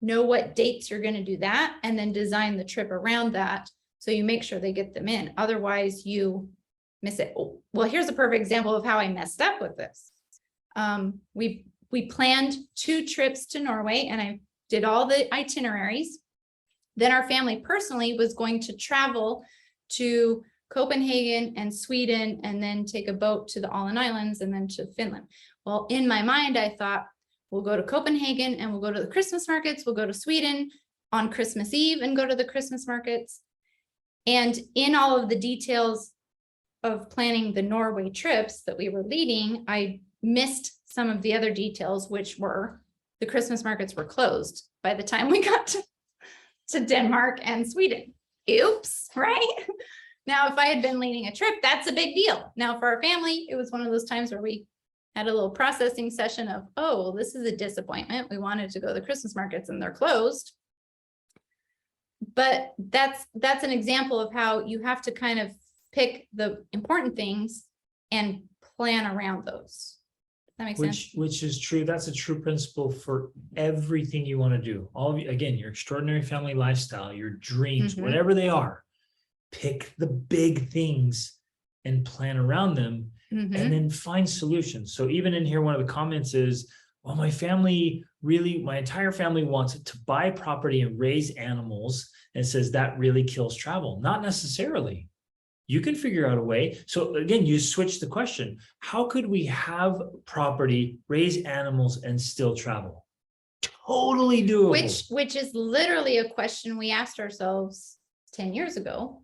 know what dates you're going to do that, and then design the trip around that. So you make sure they get them in. Otherwise you miss it. Well, here's a perfect example of how I messed up with this. We planned 2 trips to Norway and I did all the itineraries. Then our family personally was going to travel to Copenhagen and Sweden, and then take a boat to the Åland Islands and then to Finland. Well, in my mind, I thought we'll go to Copenhagen and we'll go to the Christmas markets. We'll go to Sweden on Christmas Eve and go to the Christmas markets. And in all of the details of planning the Norway trips that we were leading, I missed some of the other details, which were the Christmas markets were closed by the time we got to Denmark and Sweden. Oops, right? Now, if I had been leading a trip, that's a big deal. Now, for our family, it was one of those times where we had a little processing session of, oh, this is a disappointment. We wanted to go to the Christmas markets and they're closed. But that's an example of how you have to kind of pick the important things and plan around those. Does that make sense? Which is true. That's a true principle for everything you want to do. All of you, again, your extraordinary family lifestyle, your dreams, Mhm. whatever they are, pick the big things and plan around them, Mhm. and then find solutions. So even in here, one of the comments is, well, my entire family wants to buy property and raise animals, and says that really kills travel. Not necessarily. You can figure out a way. So again, you switch the question. How could we have property, raise animals, and still travel? Totally doable. Which is literally a question we asked ourselves 10 years ago.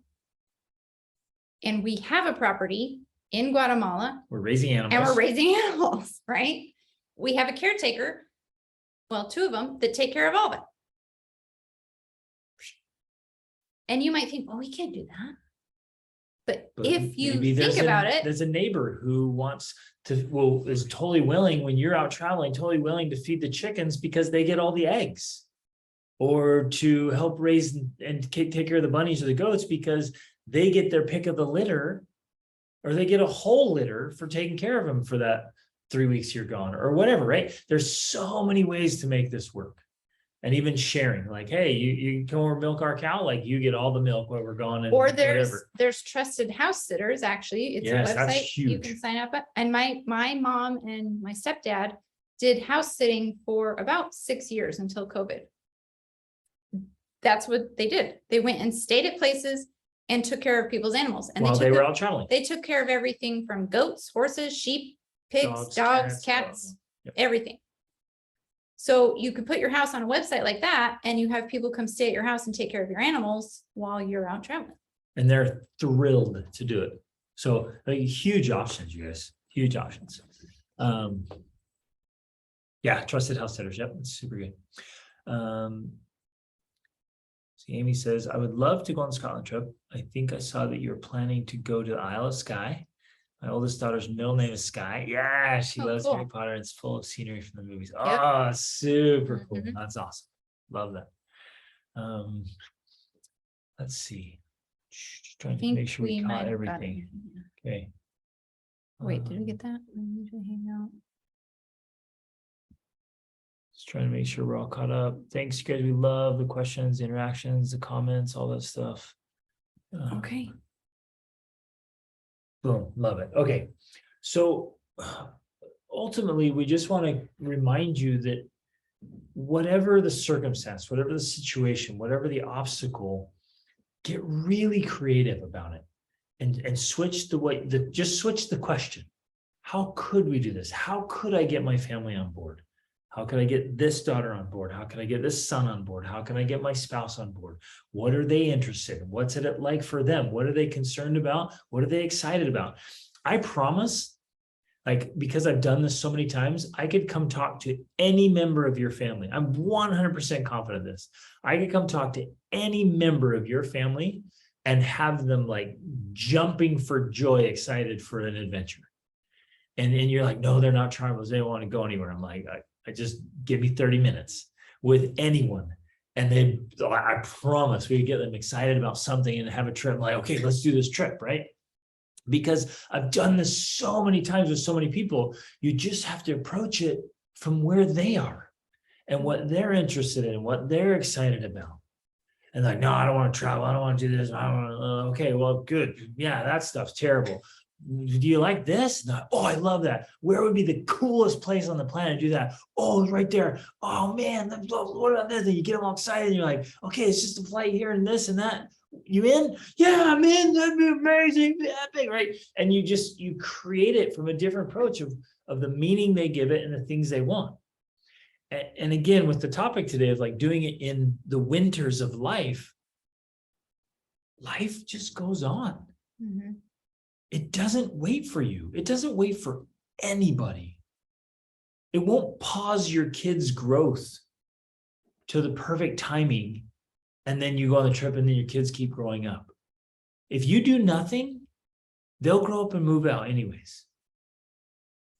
And we have a property in Guatemala We're raising animals. and we're raising animals, right? We have a caretaker, well, 2 of them that take care of all of it. And you might think, well, we can't do that. But if you maybe think about it, there's a neighbor who wants to, well, is totally willing, when you're out traveling, totally willing to feed the chickens because they get all the eggs, or to help raise and take care of the bunnies or the goats because they get their pick of the litter, or they get a whole litter for taking care of them for that 3 weeks you're gone, or whatever, right? There's so many ways to make this work. And even sharing, like, hey, you come over milk our cow, like you get all the milk while we're gone, and or whatever. there's trusted house sitters, actually. It's Yes, a that's website you can huge. sign up at. And my mom and my stepdad did house sitting for about 6 years until COVID. That's what they did. They went and stayed at places and took care of people's animals. And While they were out traveling. they took care of everything from goats, horses, sheep, pigs, dogs, cats, Yep. everything. So you could put your house on a website like that, and you have people come stay at your house and take care of your animals while you're out traveling. And they're thrilled to do it. So like, huge options, you guys, huge options. Yeah, trusted house sitters. Yep, it's super good. See, Amy says, I would love to go on the Scotland trip. I think I saw that you're planning to go to the Isle of Skye. My oldest daughter's middle name is Skye. Yeah, she loves cool. Harry Potter. It's full of scenery from the movies. Yep. Oh, super cool. Mhm. That's awesome. Love that. Let's see. Just trying to make sure we might caught have got everything. it. Okay. Wait, did we get that? Hang out. Just trying to make sure we're all caught up. Thanks, you guys. We love the questions, the interactions, the comments, all that stuff. Okay. Boom, love it. Okay, so ultimately, we just want to remind you that whatever the circumstance, whatever the situation, whatever the obstacle, get really creative about it, and switch the way, just switch the question. How could we do this? How could I get my family on board? How can I get this daughter on board? How can I get this son on board? How can I get my spouse on board? What are they interested in? What's it like for them? What are they concerned about? What are they excited about? I promise, like, because I've done this so many times, I could come talk to any member of your family. I'm 100% confident of this. I could come talk to any member of your family and have them like jumping for joy, excited for an adventure. And you're like, no, they're not travelers. They don't want to go anywhere. I'm like, I just give me 30 minutes with anyone. And I promise we get them excited about something and have a trip. I'm like, okay, let's do this trip, right? Because I've done this so many times with so many people. You just have to approach it from where they are and what they're interested in, what they're excited about. And like, no, I don't want to travel. I don't want to do this. I don't want to, okay, well, good. Yeah, that stuff's terrible. Do you like this? No. Oh, I love that. Where would be the coolest place on the planet to do that? Oh, it's right there. Oh man, what about this? And you get them all excited. And you're like, okay, it's just a flight here and this and that. You in? Yeah, I'm in. That'd be amazing, epic, right? And you create it from a different approach of the meaning they give it and the things they want. And again, with the topic today of like doing it in the winters of life just goes on. Mm-hmm. It doesn't wait for you. It doesn't wait for anybody. It won't pause your kids' growth to the perfect timing. And then you go on the trip and then your kids keep growing up. If you do nothing, they'll grow up and move out anyways.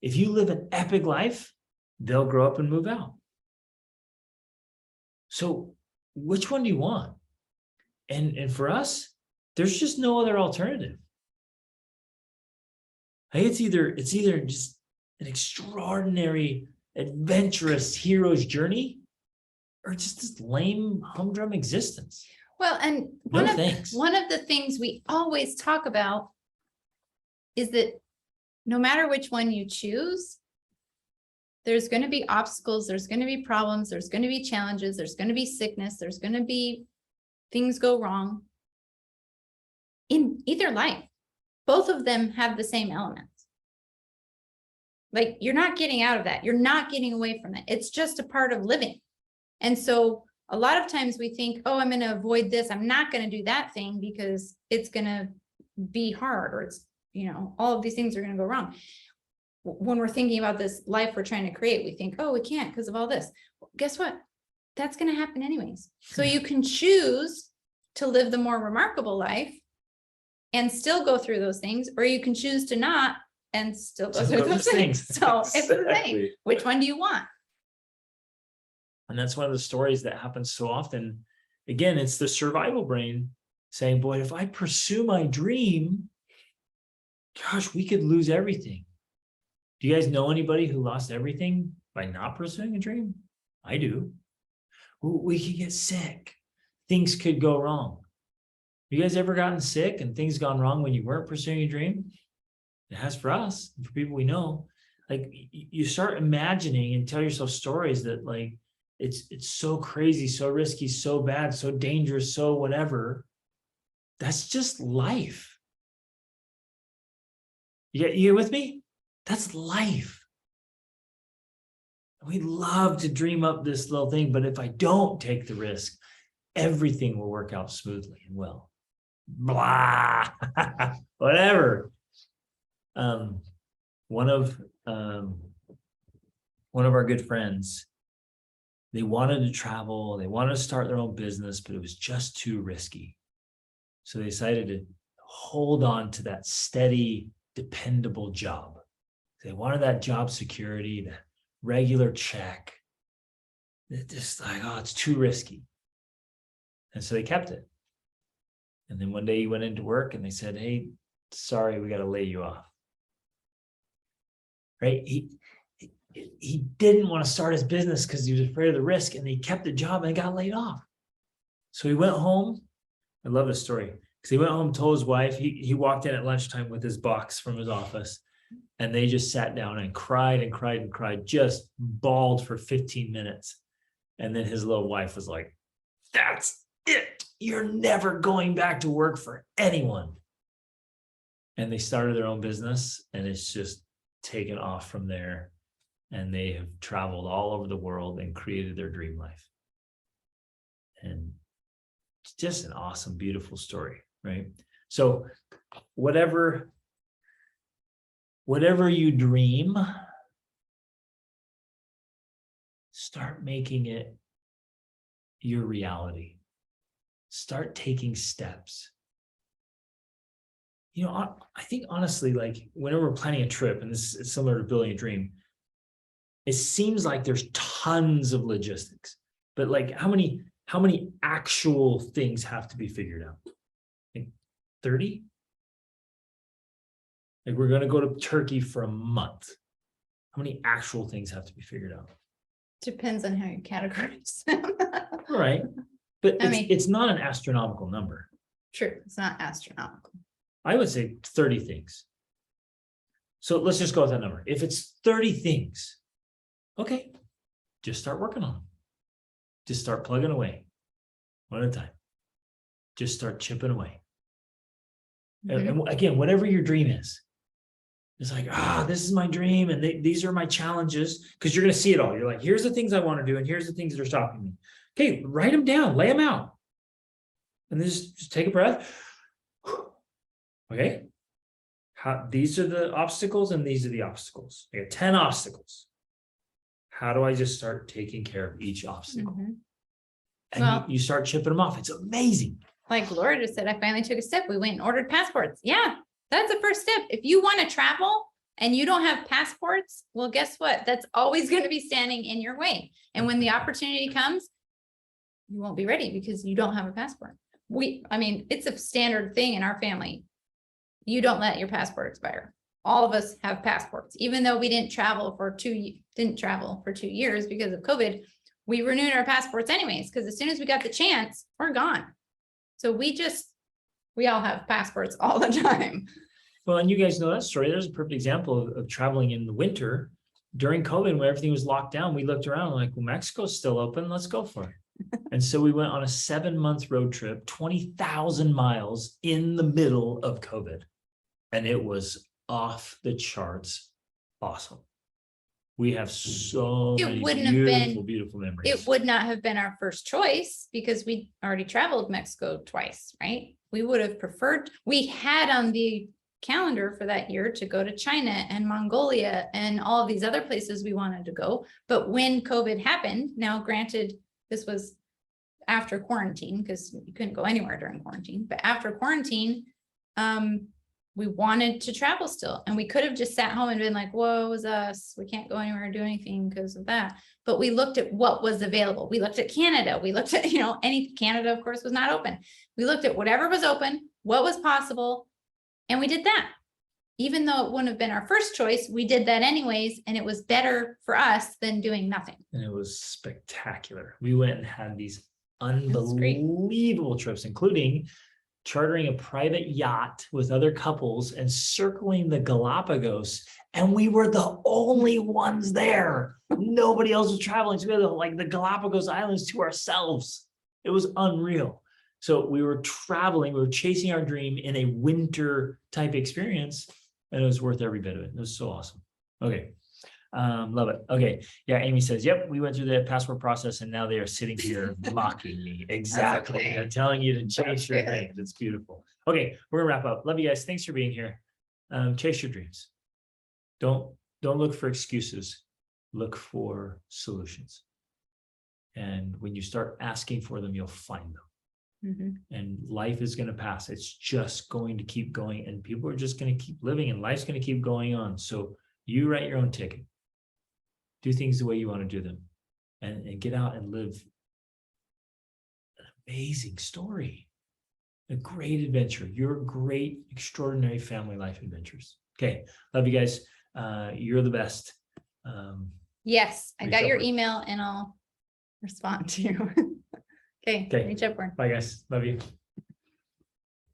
If you live an epic life, they'll grow up and move out. So which one do you want? And for us, there's just no other alternative. I think it's either just an extraordinary, adventurous hero's journey, or just this lame, humdrum existence. Well, and No one thanks. of the things we always talk about is that no matter which one you choose, there's going to be obstacles, there's going to be problems, there's going to be challenges, there's going to be sickness, there's going to be things go wrong in either life. Both of them have the same elements. Like, you're not getting out of that. You're not getting away from it. It's just a part of living. And so a lot of times we think, oh, I'm going to avoid this. I'm not going to do that thing because it's going to be hard, or it's, you know, all of these things are going to go wrong. When we're thinking about this life we're trying to create, we think, oh, we can't because of all this. Well, guess what? That's going to happen anyways. So you can choose to live the more remarkable life and still go through those things, or you can choose to not and still go through those things. So it's the thing. Which one do you want? And that's one of the stories that happens so often. Again, it's the survival brain saying, boy, if I pursue my dream, gosh, we could lose everything. Do you guys know anybody who lost everything by not pursuing a dream? I do. We could get sick. Things could go wrong. You guys ever gotten sick and things gone wrong when you weren't pursuing a dream? It has for us, for people we know. Like, you start imagining and tell yourself stories that, like, it's so crazy, so risky, so bad, so dangerous, so whatever. That's just life. You with me? That's life. We love to dream up this little thing, but if I don't take the risk, everything will work out smoothly and well. Blah, whatever. One of our good friends, they wanted to travel, they wanted to start their own business, but it was just too risky. So they decided to hold on to that steady, dependable job. They wanted that job security, that regular check. They're just like, oh, it's too risky. And so they kept it. And then one day he went into work and they said, hey, sorry, we got to lay you off. Right? He didn't want to start his business because he was afraid of the risk, and he kept the job and got laid off. So he went home. I love this story because he went home, told his wife, he walked in at lunchtime with his box from his office, and they just sat down and cried and cried and cried, just bawled for 15 minutes. And then his little wife was like, that's it. You're never going back to work for anyone. And they started their own business, and it's just taken off from there. And they have traveled all over the world and created their dream life. And it's just an awesome, beautiful story, right? So whatever you dream, start making it your reality. Start taking steps. You know, I think honestly, like, whenever we're planning a trip, and this is similar to building a dream, it seems like there's tons of logistics, but like, how many actual things have to be figured out? Like 30? Like, we're going to go to Turkey for a month. How many actual things have to be figured out? Depends on how you categorize them. Right. But I mean, it's not an astronomical number. True. It's not astronomical. I would say 30 things. So let's just go with that number. If it's 30 things, okay, just start working on them. Just start plugging away one at a time. Just start chipping away. And again, whatever your dream is, it's like, this is my dream, and these are my challenges, because you're going to see it all. You're like, here's the things I want to do, and here's the things that are stopping me. Okay, write them down, lay them out, and then just take a breath. Okay, these are the obstacles, and these are the obstacles. I got 10 obstacles. How do I just start taking care of each obstacle? And Well, you start chipping them off. It's amazing. like Laura just said, I finally took a step. We went and ordered passports. Yeah, that's the first step. If you want to travel and you don't have passports, well, guess what? That's always going to be standing in your way. And when the opportunity comes, you won't be ready because you don't have a passport. I mean, it's a standard thing in our family. You don't let your passport expire. All of us have passports, even though we didn't travel for 2 years because of COVID. We renewed our passports anyways, because as soon as we got the chance, we're gone. So we all have passports all the time. Well, and you guys know that story. There's a perfect example of traveling in the winter during COVID when everything was locked down. We looked around like, well, Mexico's still open. Let's go for it. And so we went on a 7-month road trip, 20,000 miles in the middle of COVID. And it was off the charts awesome. We have so many beautiful memories. It would not have been our first choice because we already traveled Mexico twice, right? We would have preferred, we had on the calendar for that year to go to China and Mongolia and all of these other places we wanted to go. But when COVID happened, now granted, this was after quarantine because you couldn't go anywhere during quarantine, but after quarantine, we wanted to travel still, and we could have just sat home and been like, whoa, it was us. We can't go anywhere or do anything because of that. But we looked at what was available. We looked at Canada. We looked at, Canada, of course, was not open. We looked at whatever was open, what was possible, and we did that. Even though it wouldn't have been our first choice, we did that anyways, and it was better for us than doing nothing. And it was spectacular. We went and had these unbelievable trips, including chartering a private yacht with other couples and circling the Galapagos. And we were the only ones there. Nobody else was traveling. So we had the Galapagos Islands to ourselves. It was unreal. So we were traveling, we were chasing our dream in a winter type experience, and it was worth every bit of it. It was so awesome. Okay. Love it. Okay. Yeah. Amy says, yep, we went through the passport process and now they are sitting here mocking me. Exactly. Okay. They're telling you to chase your dreams. It's beautiful. Okay. We're gonna wrap up. Love you guys. Thanks for being here. Chase your dreams. Don't look for excuses. Look for solutions. And when you start asking for them, you'll find them. Mm-hmm. And life is going to pass. It's just going to keep going, and people are just going to keep living, and life's going to keep going on. So you write your own ticket. Do things the way you want to do them, and get out and live an amazing story, a great adventure, your great, extraordinary family life adventures. Okay. Love you guys. You're the best. Yes, I got your upward. email and I'll respond to you. Okay. Reach upward. Bye guys. Love you.